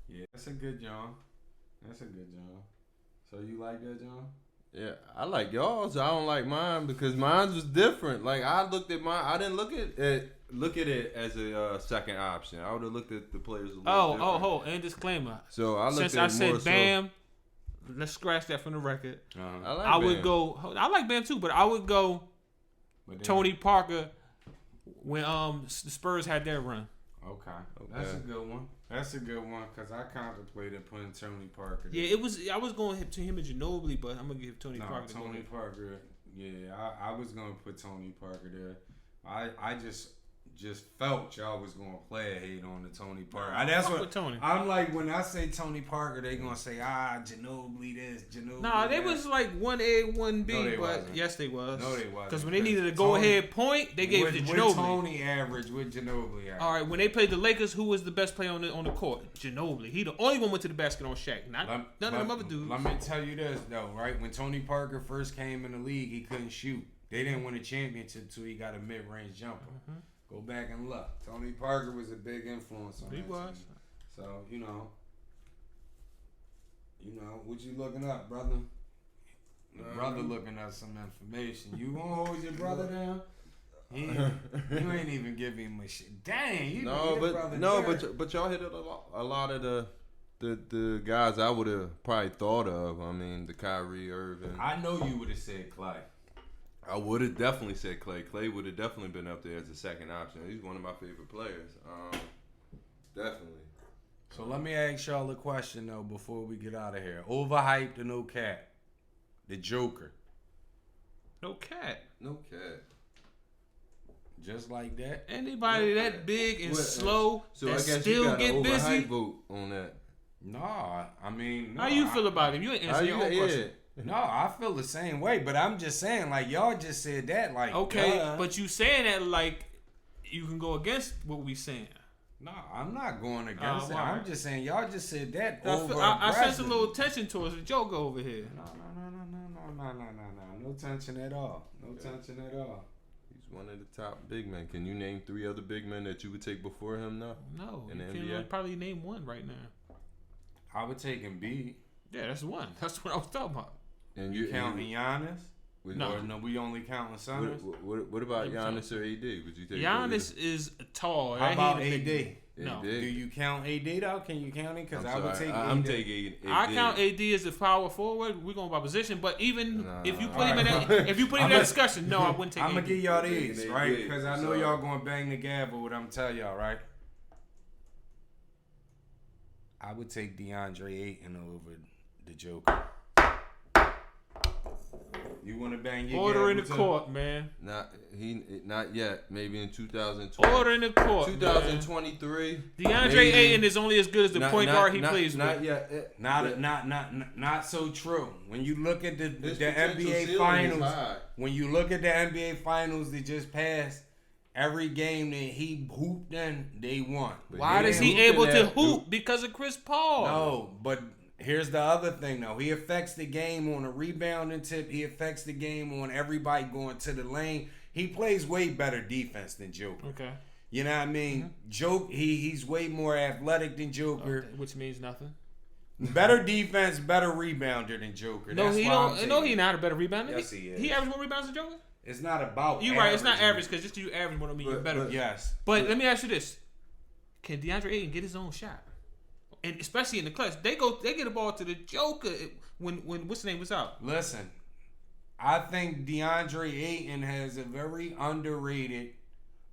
Yeah, that's a good John. That's a good John. So you like that, John? Yeah, I like y'all's. I don't like mine because mine was different. Like I looked at mine. I didn't look at it as a second option. I would have looked at the players a little different. And disclaimer. So I looked Since at I it said more Bam, let's scratch that from the record. Uh-huh. I like Bam too, but I would go Tony Parker when the Spurs had their run. Okay. That's a good one. That's a good one because I contemplated putting Tony Parker there. Yeah, I was going to him and Ginobili, but I'm gonna give Tony Parker. Tony Parker. Yeah, I was gonna put Tony Parker there. I just felt y'all was gonna play a hate on the Tony Parker. That's what Tony. I'm like when I say Tony Parker, they gonna say Ginobili this, Ginobili. Nah, they was like 1A, 1B, No, they but wasn't. yes, they was. No, they wasn't. Because when they needed a go-ahead point, they gave it to Ginobili. With Tony average, with Ginobili average. All right, when they played the Lakers, who was the best player on the court? Ginobili. He the only one went to the basket on Shaq. None of them other dudes. Let me tell you this though, right? When Tony Parker first came in the league, he couldn't shoot. They didn't win a championship until he got a mid-range jumper. Mm-hmm. Go back and look. Tony Parker was a big influence on He that was. team. So, you know, what you looking up, brother? Your brother looking up some information. You gonna hold your brother down? You ain't even giving him a shit. Dang, you but y'all hit a lot of the guys I would have probably thought of. I mean, the Kyrie Irving. I know you would have said Clay. I would have definitely said Clay. Clay would have definitely been up there as a second option. He's one of my favorite players. Definitely. So let me ask y'all a question though before we get out of here. Overhyped or no cap? The Joker. No cat. No cat. Just like that. Anybody that big and slow So that I guess still you got get an busy. overhyped vote on that. No, I mean. No, How you feel about him? You ain't answer your own question. No, I feel the same way, but I'm just saying, like, y'all just said that, like, okay, but you saying that like you can go against what we saying. No, I'm not going against it. Why? I'm just saying y'all just said that. I sense a little tension towards the Joker over here. No. No tension at all. No tension at all. He's one of the top big men. Can you name 3 other big men that you would take before him now? No, in the you NBA? can probably name one right now. I would take Embiid. Yeah, that's one. That's what I was talking about. And you counting Giannis? No. Or no, we only counting Sunners? What about Giannis or AD? Would you take Giannis is tall. How about AD? No. Do you count AD though? Can you count it? Because I would take AD. I'm taking AD. I count AD as a power forward. We're going by position, but even if you put him in that discussion, no, I wouldn't take AD. I'm gonna give y'all these, right? AD. Because I know y'all gonna bang the gavel. What I'm telling y'all, right? I would take Deandre Ayton over the Joker. You want to bang your order in the gavel court, man. Not yet. Maybe in 2020. Order in the court. 2023. DeAndre Ayton is only as good as the point guard he plays not with. Yet. Not so true. When you look at the NBA finals, when you look at the NBA finals that just passed, every game that he hooped in, they won. Why is he able to hoop? Because of Chris Paul. No, but here's the other thing, though. He affects the game on a rebounding tip. He affects the game on everybody going to the lane. He plays way better defense than Joker. Okay. You know what I mean? Joke. He's way more athletic than Joker. Okay, which means nothing. Better defense, better rebounder than Joker. No, That's he why don't. No, he not a better rebounder. Yes, he is. He averaged more rebounds than Joker. It's not about. You're right. It's not average because just because you average more don't mean you're better. Yes. But let me ask you this: can DeAndre Ayton get his own shot? And especially in the clutch, they get the ball to the Joker when what's the name was out. Listen, I think Deandre Ayton has a very underrated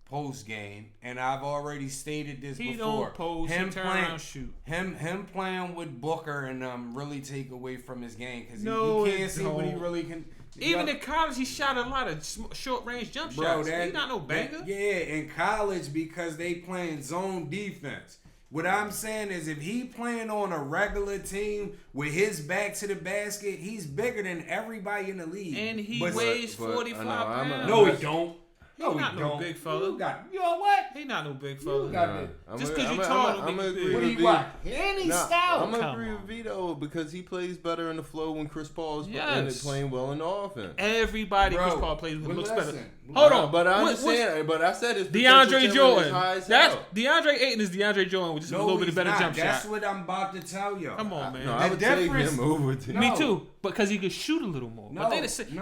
post game, and I've already stated this before. He don't post. He turn around, shoot. Him playing with Booker and really take away from his game because No, you can't see what he really can. Even in college, he shot a lot of short range jump shots. He's not no banger. Yeah, in college because they playing zone defense. What I'm saying is if he playing on a regular team with his back to the basket, he's bigger than everybody in the league. And he weighs 45 pounds. No, he don't. No, he not no big fella. You know what? He not no big fella. Just because you tall, I'm gonna agree what with he what? And he's stout. I'm gonna agree with Vito because he plays better in the flow when Chris Paul is playing well in the offense. Everybody Chris Paul plays with looks better. Hold on, but I understand. But I said it's DeAndre Jordan. That's DeAndre Ayton is DeAndre Jordan with just a little bit better jump shot. That's what I'm about to tell you. Come on, man. No, I would take him over. Me too, because he could shoot a little more. But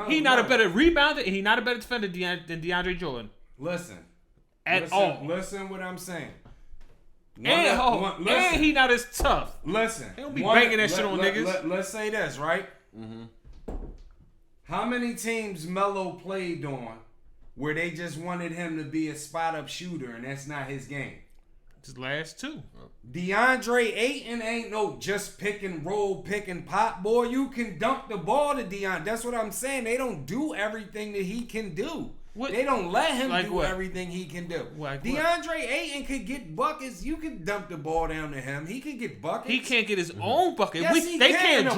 he's not a better rebounder and he's not a better defender than DeAndre Jordan. Listen all. Listen what I'm saying. And he not as tough. Listen. He don't be banging that shit on niggas. Let's say this, right? Mm-hmm. How many teams Melo played on where they just wanted him to be a spot-up shooter and that's not his game? His last two. DeAndre Ayton ain't no just pick and roll, pick and pop. Boy, you can dunk the ball to Deandre. That's what I'm saying. They don't do everything that he can do. They don't let him do everything he can do. DeAndre Ayton could get buckets. You can dump the ball down to him. He can get buckets. He can't get his own bucket. Yes, They can't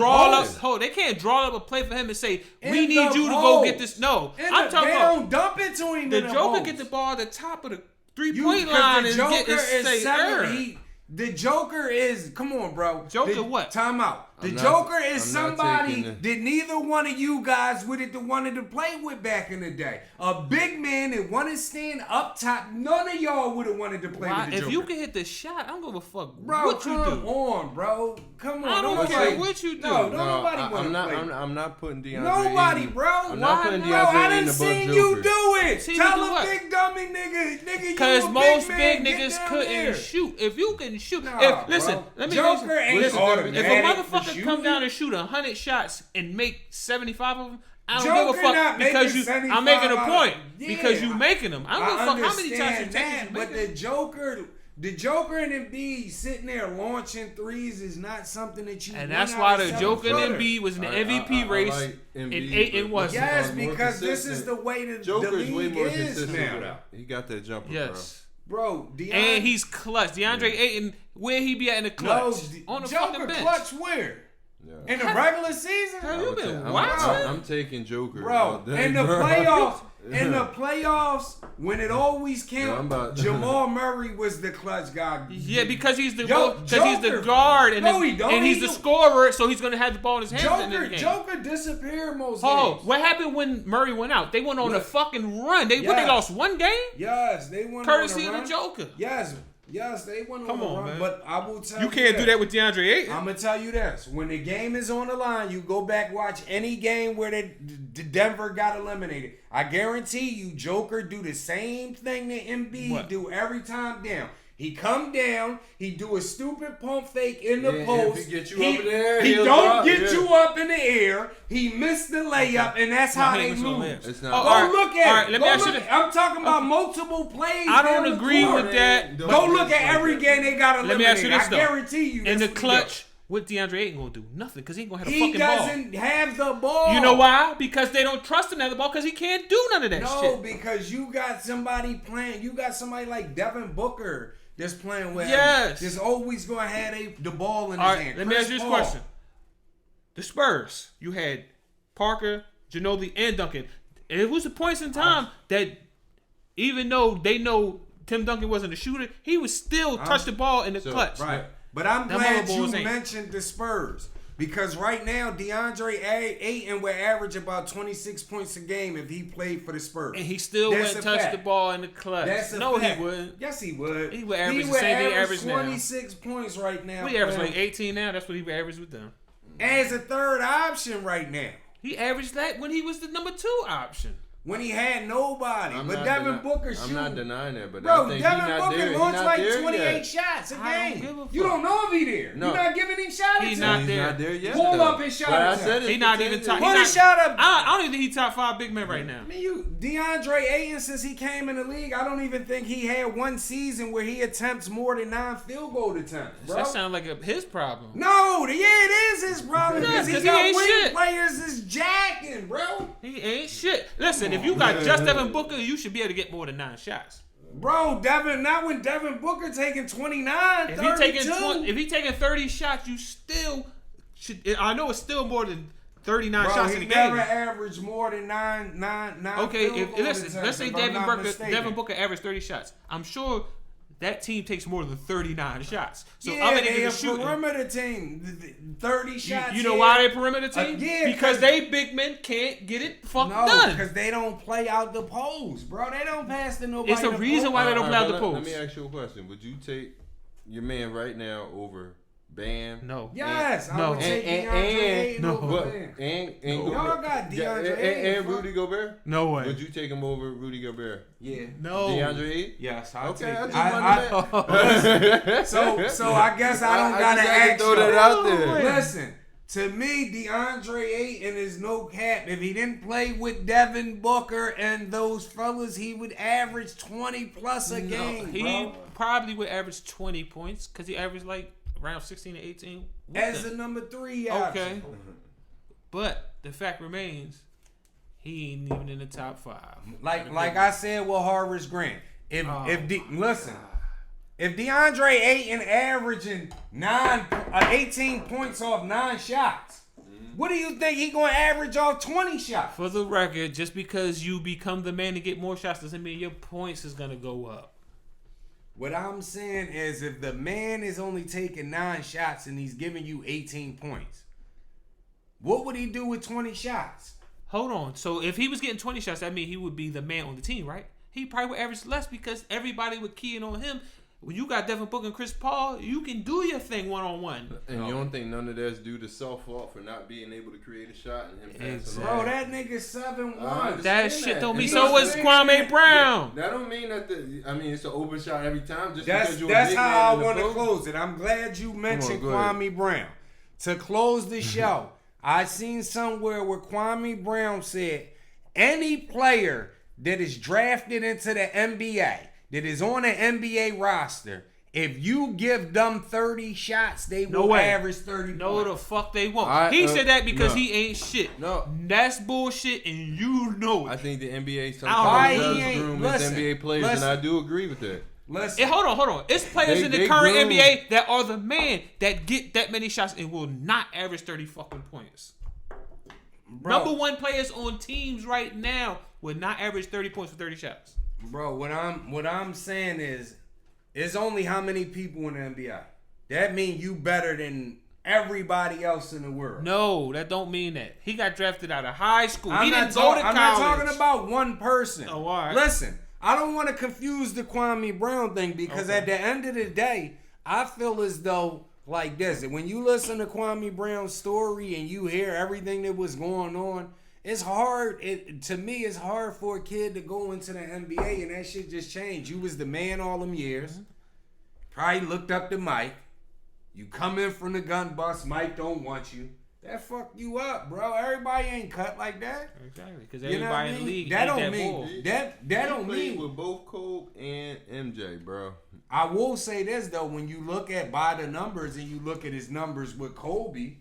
draw up a play for him and say, we need you to go get this. No. I'm talking about. They don't dump it to him. The Joker get the ball at the top of the 3-point line and get his say The Joker is, come on, bro. What? Time out. The Joker is somebody that neither one of you guys wanted to play with back in the day. A big man that wanted to stand up top. None of y'all would have wanted to play with the Joker. If you can hit the shot, I don't give a fuck bro, what you do. Come on, bro. Come on. I don't care what you do. No, nobody want to play. I'm not putting DeAndre. Nobody, bro. I'm not putting DeAndre I done seen you do it. Tell a big dummy nigga, because most big niggas couldn't shoot. If you can shoot, listen, let me Joker ain't automatic. If a motherfucker come down and shoot 100 shots and make 75 of them, I don't give a fuck because I'm making a point because you making them. I don't give a fuck how many times you take. But the Joker and Embiid sitting there launching threes is not something that you. And that's why the Joker and Embiid was in the MVP race and Ayton wasn't. Yes, because this is the way the league is now. He got that jumper. Yes. Bro, and he's clutch. DeAndre Ayton, where he be at in the clutch? On the fucking bench. Clutch where? Yeah. In the regular season? Have you been watching? I'm taking Joker. Bro, in the playoffs, when it always counts, Jamal Murray was the clutch guy. Yeah, because he's the guard and he's the scorer, so he's gonna have the ball in his hands in this game. Joker disappeared most games. What happened when Murray went out? They went on a fucking run. They lost one game? Yes, they went courtesy on a run. of the Joker. Yes, they went on a run, man. But I will tell you, you can't do that with DeAndre Ayton. I'm gonna tell you this: when the game is on the line, you go back watch any game where the Denver got eliminated. I guarantee you, Joker do the same thing that Embiid do every time down. He come down, he do a stupid pump fake in the post. If he get you up in the air, he don't get you up in the air. He missed the layup, and that's how they lose. It's not. Go look at it. I'm talking about multiple plays. I don't agree with that. Go look at every game they got eliminated. Let me ask you this, I guarantee you. In the clutch, what DeAndre Ayton gonna do? Nothing, because he ain't gonna have the fucking ball. He doesn't have the ball. You know why? Because they don't trust him to have the ball because he can't do none of that shit. No, because you got somebody playing. You got somebody like Devin Booker that's playing with him. That's always going to have the ball in his hand. Let me ask you this question. The Spurs, you had Parker, Ginobili, and Duncan. It was the points in time that even though they know Tim Duncan wasn't a shooter, he would still touch the ball in the clutch. Right. But I'm glad you mentioned the Spurs. Because right now, DeAndre Ayton would average about 26 points a game if he played for the Spurs. And he still wouldn't touch the ball in the clutch. He wouldn't. Yes, he would. He would average the same thing he averaged 26 points right now. We average like 18 now. That's what he would average with them. As a third option right now. He averaged that when he was the number 2 option. when he had nobody. I'm but not Devin Booker I'm shoot. not denying that, but Bro, I think Devin he's not Booker there. He's launched not like there 28 yet. shots a I don't game. give a You fuck. don't know if he there. No. You're not giving him shot He's attempts. not He's there. not there yet. Pull though. up his shot But I attempt. said He not even top. Put his shot up. I don't even think he top 5 big men right now. I mean, DeAndre Ayton, since he came in the league, I don't even think he had one season where he attempts more than 9 field goal attempts, bro. That sounds like his problem. No, yeah, it is his problem Yeah, because 'cause he he got ain't wing shit. players is jacking, bro. He ain't shit. Listen, if you got just Devin Booker, you should be able to get more than 9 shots. Bro, not when Devin Booker taking 29, If 32. he taking 30 shots, you still should. I know it's still more than 39 Bro, shots he in the never game. averaged more than nine Okay, field goal let's attempts, say if I'm not mistaken. Devin Booker averaged 30 shots. I'm sure that team takes more than 39 shots. So yeah, I'm gonna they a niggas shooting. perimeter team. 30 shots. You know yeah. why they perimeter team? Yeah, because they big men can't get it fucked No, done. because they don't play out the post, bro. They don't pass to nobody. It's the to reason post. why they don't play out the Let post. me ask you a question. Would you take your man right now over Bam? No. Yes, I No. would take And- DeAndre and- Ayton no. over But Bam. and Y'all got DeAndre Ayton, and fuck. Rudy Gobert. No way. Would you take him over Rudy Gobert? Yeah. No. DeAndre Ayton? Yes, I'll Okay, take I it. just wanted to So I guess I don't I gotta just had to ask throw you. that out there. Listen, to me, DeAndre Ayton is no cap. If he didn't play with Devin Booker and those fellas, he would average 20 plus a game, He bro. probably would average 20 points because he averaged like around 16 to 18. with As them. a number 3 Okay. option. But the fact remains, he ain't even in the top 5. Like I said with Harvard Grant, if Oh, if DeAndre Ayton averaging 18 points off 9 shots, what do you think he gonna average off 20 shots? For the record, just because you become the man to get more shots doesn't mean your points is gonna go up. What I'm saying is, if the man is only taking 9 shots and he's giving you 18 points, what would he do with 20 shots? Hold on. So if he was getting 20 shots, that means he would be the man on the team, right? He probably would average less because everybody would key in on him. When you got Devin Booker and Chris Paul, you can do your thing one-on-one. And you don't think none of that's due to self-fault for not being able to create a shot and him passing Exactly. Bro, that nigga 7'1". That shit don't mean. He So was was Kwame Brown. That don't mean that it's an open shot every time just That's because you're a big how man I in the want to post. close it. I'm glad you mentioned go ahead. Kwame Brown. To close the show, I seen somewhere where Kwame Brown said any player that is drafted into the NBA, that is on an NBA roster, if you give them 30 shots, they No will way. average 30 No, points. the fuck they won't. I- He said that because no. he ain't shit. No. That's bullshit, and you know I it. think the NBA Why sometimes he does ain't- groom listen, its NBA players, and listen. I do agree with that. Listen, Hold on. It's players They- in the they current groom. NBA that are the man that get that many shots and will not average 30 fucking points. bro, Number 1 players on teams right now would not average 30 points for 30 shots. bro, what I'm saying is, it's only how many people in the NBA. That means you better than everybody else in the world. No, that don't mean that. He got drafted out of high school. I'm He not didn't go to college. I'm not talking about one person. Oh, all right. Listen, I don't want to confuse the Kwame Brown thing because Okay. at the end of the day, I feel as though like this. And when you listen to Kwame Brown's story and you hear everything that was going on, it's hard. To me, it's hard for a kid to go into the NBA and that shit just changed. You was the man all them years. Probably looked up to Mike. You come in from the gun bus, Mike don't want you. That fucked you up, bro. Everybody ain't cut like that. Exactly, because You know what I everybody in the mean? league That ain't don't that mean ball. that don't He played mean. with both Kobe and MJ, bro. I will say this though, when you look at by the numbers and you look at his numbers with Kobe,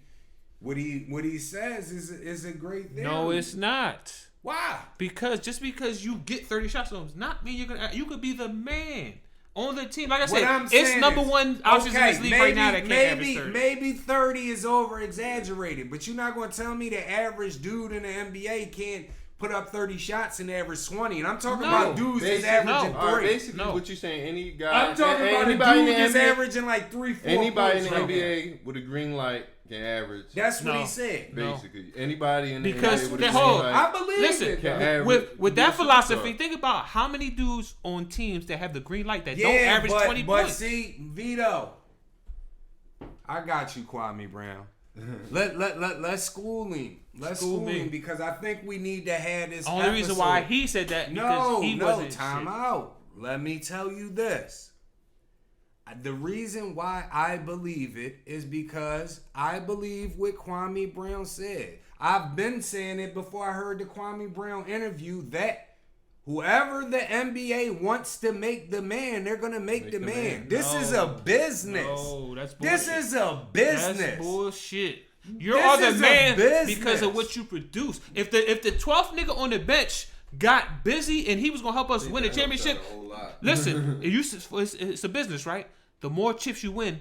what he says is a great thing. No, it's not. Why? Because just because you get 30 shots on them, not mean you could be the man on the team. Like I What said, I'm it's saying number is, one options in this league right now that can't average 30. Maybe 30 is over exaggerated, but you're not going to tell me the average dude in the NBA can't put up 30 shots and average 20. And I'm talking No. about dudes that's Basically- averaging no. All right, 3. basically, No. what you saying? Any guy, I'm talking about a anybody in dude the that's NBA, averaging like 3-4 anybody in points the right now. NBA with a green light can average. That's what No. he said. No. Basically, anybody in the Because NBA with a the green whole- light. I believe Listen, it. Can though. average. With be that a philosophy, superstar. think about how many dudes on teams that have the green light that don't Yeah, average 20 but points. see, Vito, I got you, Kwame Brown. Let's school him. Let's school him because I think we need to have this. Only reason why he said that because he wasn't time shit. out. Let me tell you this. The reason why I believe it is because I believe what Kwame Brown said. I've been saying it before I heard the Kwame Brown interview that whoever the NBA wants to make the man, they're going to make the man. This is a business. No, that's bullshit. This is a business. That's bullshit. You are the man because of what you produce. If the 12th nigga on the bench got busy and he was gonna help us win the championship, listen, it's a business, right? The more chips you win,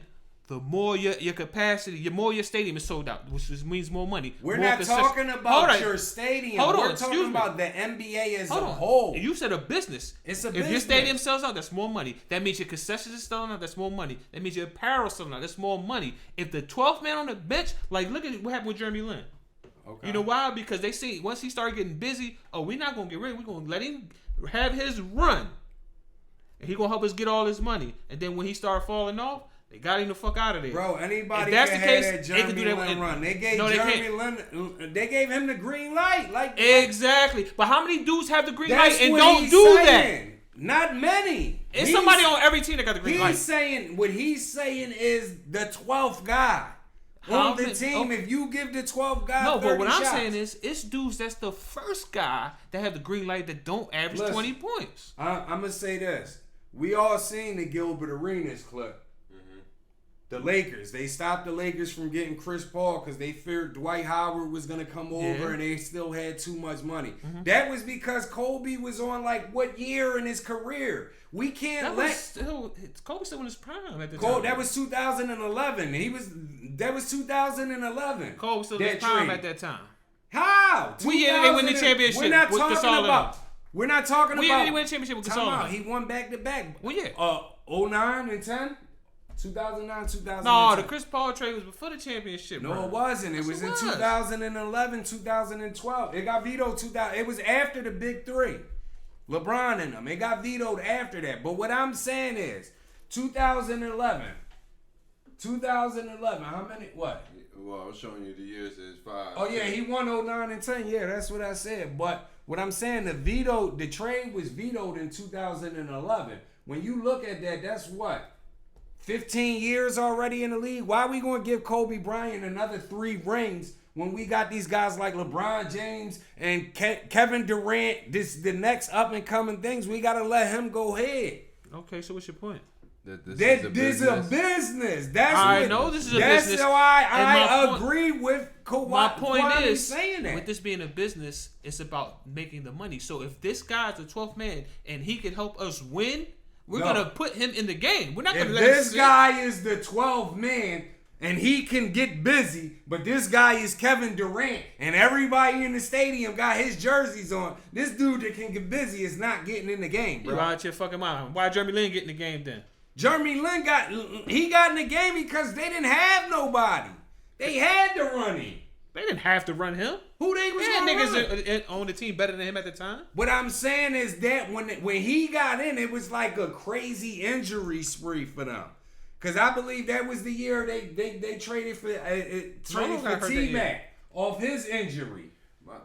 the more your capacity, the more your stadium is sold out, which means more money. We're more not talking about your stadium. We're talking about the NBA as a whole. You said a business. It's a if business. Your stadium sells out, that's more money. That means your concessions is selling out, that's more money. That means your apparel is selling out, that's more money. If the 12th man on the bench, like look at what happened with Jeremy Lin. Okay. You know why? Because they see once he started getting busy, we're not gonna get rid of him. We're gonna let him have his run. And he gonna help us get all his money. And then when he started falling off, they got him the fuck out of there. Bro, anybody can have that Jeremy Lin run. They gave Jeremy Lin, they gave him the green light. Exactly. But how many dudes have the green light and don't do that? Not many. It's somebody on every team that got the green light. What he's saying is the 12th guy. On the team, if you give the 12th guy 30 but what shots. I'm saying is, it's dudes that's the first guy that have the green light that don't average 20 points. I'm going to say this. We all seen the Gilbert Arenas clip. The Lakers, they stopped the Lakers from getting Chris Paul because they feared Dwight Howard was going to come over and they still had too much money. That was because Kobe was on what year in his career? We can't Kobe still in his prime at the time. That was 2011. That was 2011. Kobe was still in his prime at that time. How? What year did they win the championship? We're not talking about. What year did they win the championship with Gasol? He won back to back. What year? 09 and 10. 2009, 2010. No, the Chris Paul trade was before the championship. No, it wasn't. It was in 2011, 2012. It got vetoed. It was after the big three. LeBron and them. It got vetoed after that. But what I'm saying is, 2011. How many? What? Well, I was showing you the years as 5. Oh, yeah, he won 09 and 10. Yeah, that's what I said. But what I'm saying, the trade was vetoed in 2011. When you look at that, that's what? 15 years already in the league. Why are we going to give Kobe Bryant another 3 rings when we got these guys like LeBron James and Kevin Durant, the next up and coming things? We got to let him go ahead. Okay, so what's your point? This is a business. I know this is a business. That's why I agree with Kawhi. My point is, saying that. with this being a business, it's about making the money. So if this guy's the 12th man and he can help us win, we're going to put him in the game. We're not going to let him this guy is the 12th man and he can get busy, but this guy is Kevin Durant and everybody in the stadium got his jerseys on. This dude that can get busy is not getting in the game, bro. You're out your fucking mind. Why Jeremy Lin get in the game then? Jeremy Lin got in the game because they didn't have nobody. They had to run him. They didn't have to run him. Who they was had niggas niggas on the team better than him at the time. What I'm saying is that when he got in, it was like a crazy injury spree for them. Cause I believe that was the year they traded for T-Mac off his injury.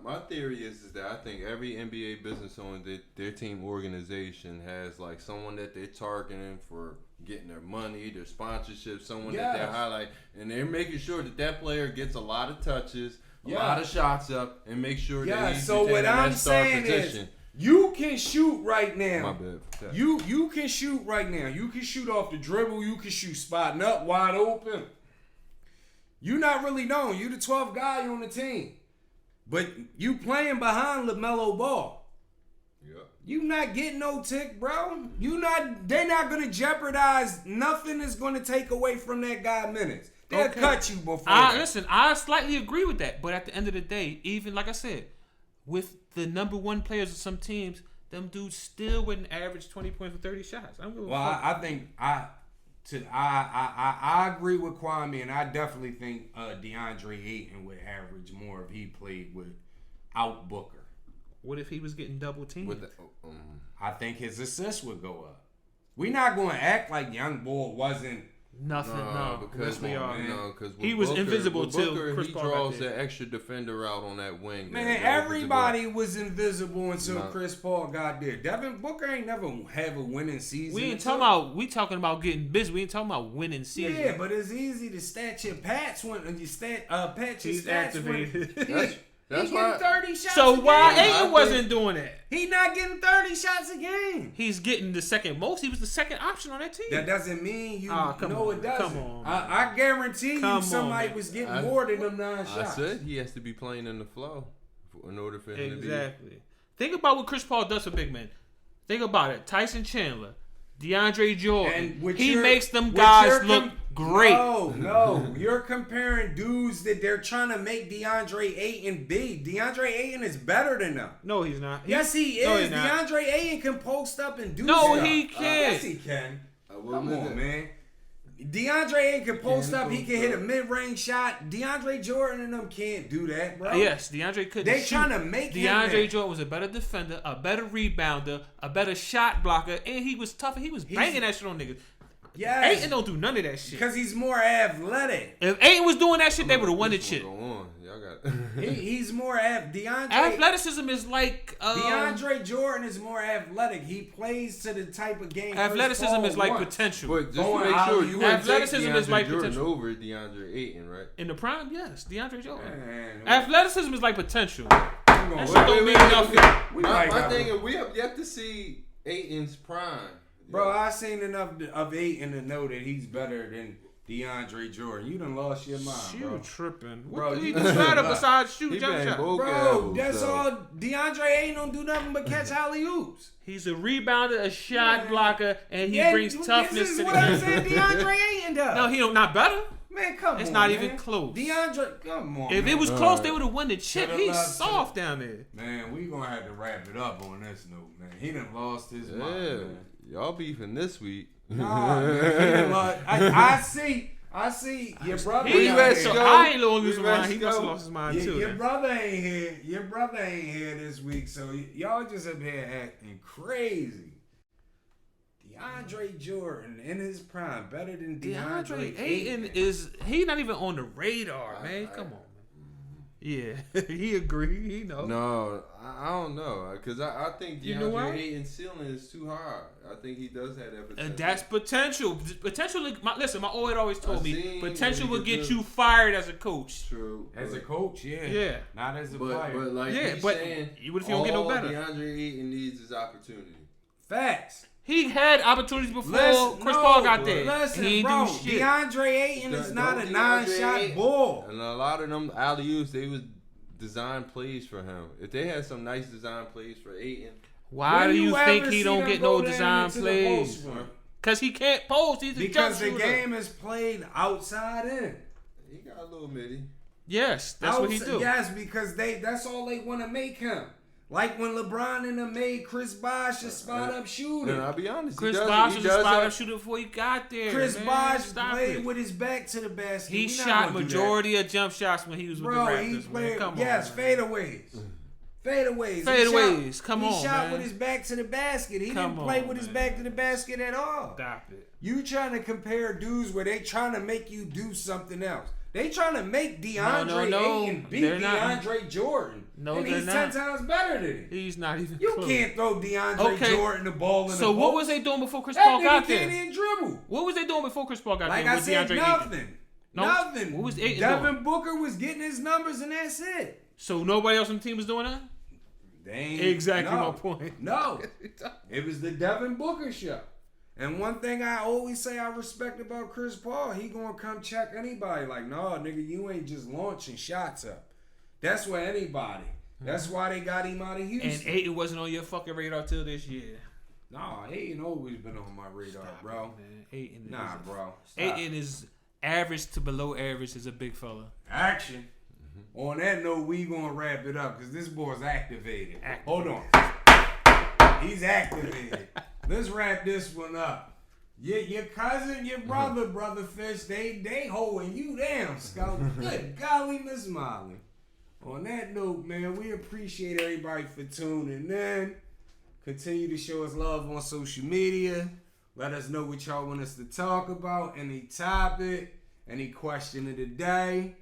My theory is that I think every NBA business owner, their team organization has someone that they're targeting for getting their money, their sponsorship, someone that they highlight, and they're making sure that player gets a lot of touches, a lot of shots up, and make sure that he's so what I'm saying position. Is you can shoot right now. My bad. You can shoot right now. You can shoot off the dribble. You can shoot spotting up wide open. You not really known. You the 12th guy on the team. But you playing behind LaMelo Ball. Yeah. You not getting no tick, bro. They're not gonna jeopardize nothing is gonna take away from that guy minutes. They'll cut you before. Listen, I slightly agree with that. But at the end of the day, even like I said, with the number 1 players of some teams, them dudes still wouldn't average 20 points with 30 shots. I agree with Kwame, and I definitely think Deandre Ayton would average more if he played without Booker. What if he was getting double teamed? I think his assists would go up. We're not going to act like Young Boy wasn't Nothing. No, because yes, we are. because He was invisible till Chris he Paul got draws there. that extra defender out on that wing. Man, everybody was invisible until Chris Paul got there. Devin Booker ain't never have a winning season. We talking about getting busy. We ain't talking about winning season. Yeah, but it's easy to stat your pats when you patch your He's stats activated. That's he why. getting 30 shots So a game. why Ayton wasn't doing that? He not getting 30 shots a game. He's getting the second most. He was the second option on that team. That doesn't mean you come know on, it doesn't. come on, I guarantee Come you somebody on, was getting more than them 9 I shots. said he has to be playing in the flow in order for him to be. Exactly. Think about what Chris Paul does for big men. Think about it. Tyson Chandler, DeAndre Jordan. He makes them guys look great. No. You're comparing dudes that they're trying to make DeAndre Ayton be. DeAndre Ayton is better than them. No, he's not. Yes, he is. No, he's not. DeAndre Ayton can post up and do No, stuff. he can't. Yes, he can. Come Come on, man. DeAndre Ayton can post up. He can hit a mid-range shot. DeAndre Jordan and them can't do that, bro. Yes, DeAndre couldn't They shoot. trying to make him DeAndre that. Jordan was a better defender, a better rebounder, a better shot blocker, and he was tougher. He was banging that shit on niggas. Yes. Ayton don't do none of that shit. Because he's more athletic. If Ayton was doing that shit, they would have won the shit. Go on. Y'all got. He's more DeAndre. Athleticism is like DeAndre Jordan is more athletic. He plays to the type of game. athleticism is like wants. potential. But just Going to make out, sure, you you wouldn't take athleticism is DeAndre like Jordan potential. over DeAndre Ayton, right? In the prime, yes, DeAndre Jordan. Man, Athleticism is like potential. that That shit don't mean nothing. My thing is, we have yet to see Ayton's prime. Bro, I seen enough of Ayton to know that he's better than DeAndre Jordan. You done lost your mind, You bro. tripping. Bro, What do you he decide tripping. besides He shoot jump been shot? broke. Bro, Okay, that's so- all. DeAndre Ayton don't do nothing but catch alley-oops. He's a rebounder, a shot Man. blocker, and he Yeah, brings toughness This is to the what I'm game. saying DeAndre Ayton does. No, he don't. Not better. Man, come on. It's not man. even close. DeAndre, come on. If man. it was close, they would have won the chip. Shut He's up, soft down there. Man, we gonna have to wrap it up on this note, man. He done lost his Yeah, mind, man. y'all beefing this week. Nah, man, he done lost. I see. Your brother. He, not let's so here. go. I ain't losing his We mind. let's He must have go. lost his mind too. Your then. brother ain't here. Your brother ain't here this week, so y'all just up here acting crazy. DeAndre Jordan in his prime, better than DeAndre Ayton is he not even on the radar, man. Come on, man. Yeah, he agree. He know. No, I don't know, because I think You know why? DeAndre Ayton's ceiling is too high. I think he does have that potential. And that's potential. Potential. Listen, my old always told me seen potential when will he get did you fired as a coach. true. As a coach, yeah. Yeah. Not as a but player. like Yeah, he's but saying, what if you don't get no all better? DeAndre Ayton needs is opportunity. Facts. He had opportunities before Listen, Chris no, Paul got there. Listen, he ain't bro, do shit. DeAndre Ayton is not a DeAndre 9-shot Ayton- ball. And a lot of them alley-oops, they was design plays for him. If they had some nice design plays for Ayton, Why When do you ever think he see don't them get go no down design into the plays? post run? Because he can't post. He's a Because jump the shooter. game is played outside in. he got a little midi. Yes, that's what he do. Yes, because that's all they want to make him. Like when LeBron and them made Chris Bosh a spot up shooter. And I'll be honest, Chris he does, Bosh he was a does spot have- up shooter before he got there. Chris man. Bosh Stop played it. with his back to the basket. He We not shot gonna do that. majority of jump shots when he was with Bro, the he Raptors. played. Man. Come on, Yes, man. fadeaways. Fadeaways. Fadeaways. Come on, He shot man. with his back to the basket. He Come didn't play on, with his man. back to the basket at all. Stop it. You trying to compare dudes where they trying to make you do something else. They trying to make DeAndre No. Ayton beat They're not. DeAndre Jordan. No, and they're he's not. 10 times better than him. He's not even You close. can't throw DeAndre Okay. Jordan the ball in the So post. what was they doing before Chris That Paul nigga got can't there? even dribble. What was they doing before Chris Paul got Like there I with said, DeAndre nothing. Ayton? No. Nothing. What was Ayton Devin doing? Booker was getting his numbers and that's it. So nobody else on the team was doing that? They ain't, Exactly no. my point. No. It was the Devin Booker show. And one thing I always say I respect about Chris Paul, he gonna come check anybody. Like, no, nigga, you ain't just launching shots up. That's where anybody. That's why they got him out of Houston. And Ayton wasn't on your fucking radar till this year. Nah, he ain't always been on my radar, bro. Man, Ayton is Nah, bro. Stop. Ayton is average to below average is a big fella. Action. On that note, we gonna wrap it up because this boy's activated. Hold on. He's activated. Let's wrap this one up. Your cousin, your brother Fish, they holding you down, Scout. Good golly, Miss Molly. On that note, man, we appreciate everybody for tuning in. Continue to show us love on social media. Let us know what y'all want us to talk about. Any topic, any question of the day.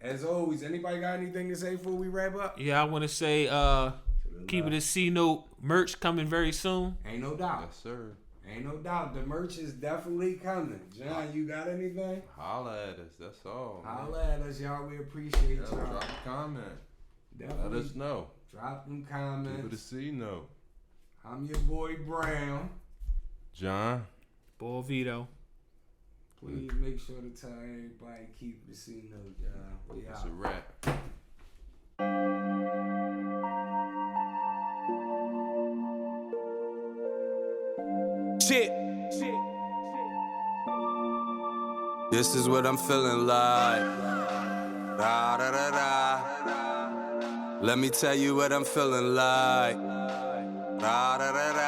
As always, anybody got anything to say before we wrap up? Yeah, I want to say, keep it a C-note. Merch coming very soon. Ain't no doubt. Yes, sir. Ain't no doubt. The merch is definitely coming. John, you got anything? Holla at us. That's all. Holla at us, y'all. We appreciate y'all. Drop a comment. Definitely Let us know. drop them Give it a comments. C note. I'm your boy Brown. John. Boy Vito. Please make sure to tell everybody keep the C note, y'all. We It's out. a wrap. Shit. This is what I'm feeling like. Da da da da. Let me tell you what I'm feeling like. Da da da da.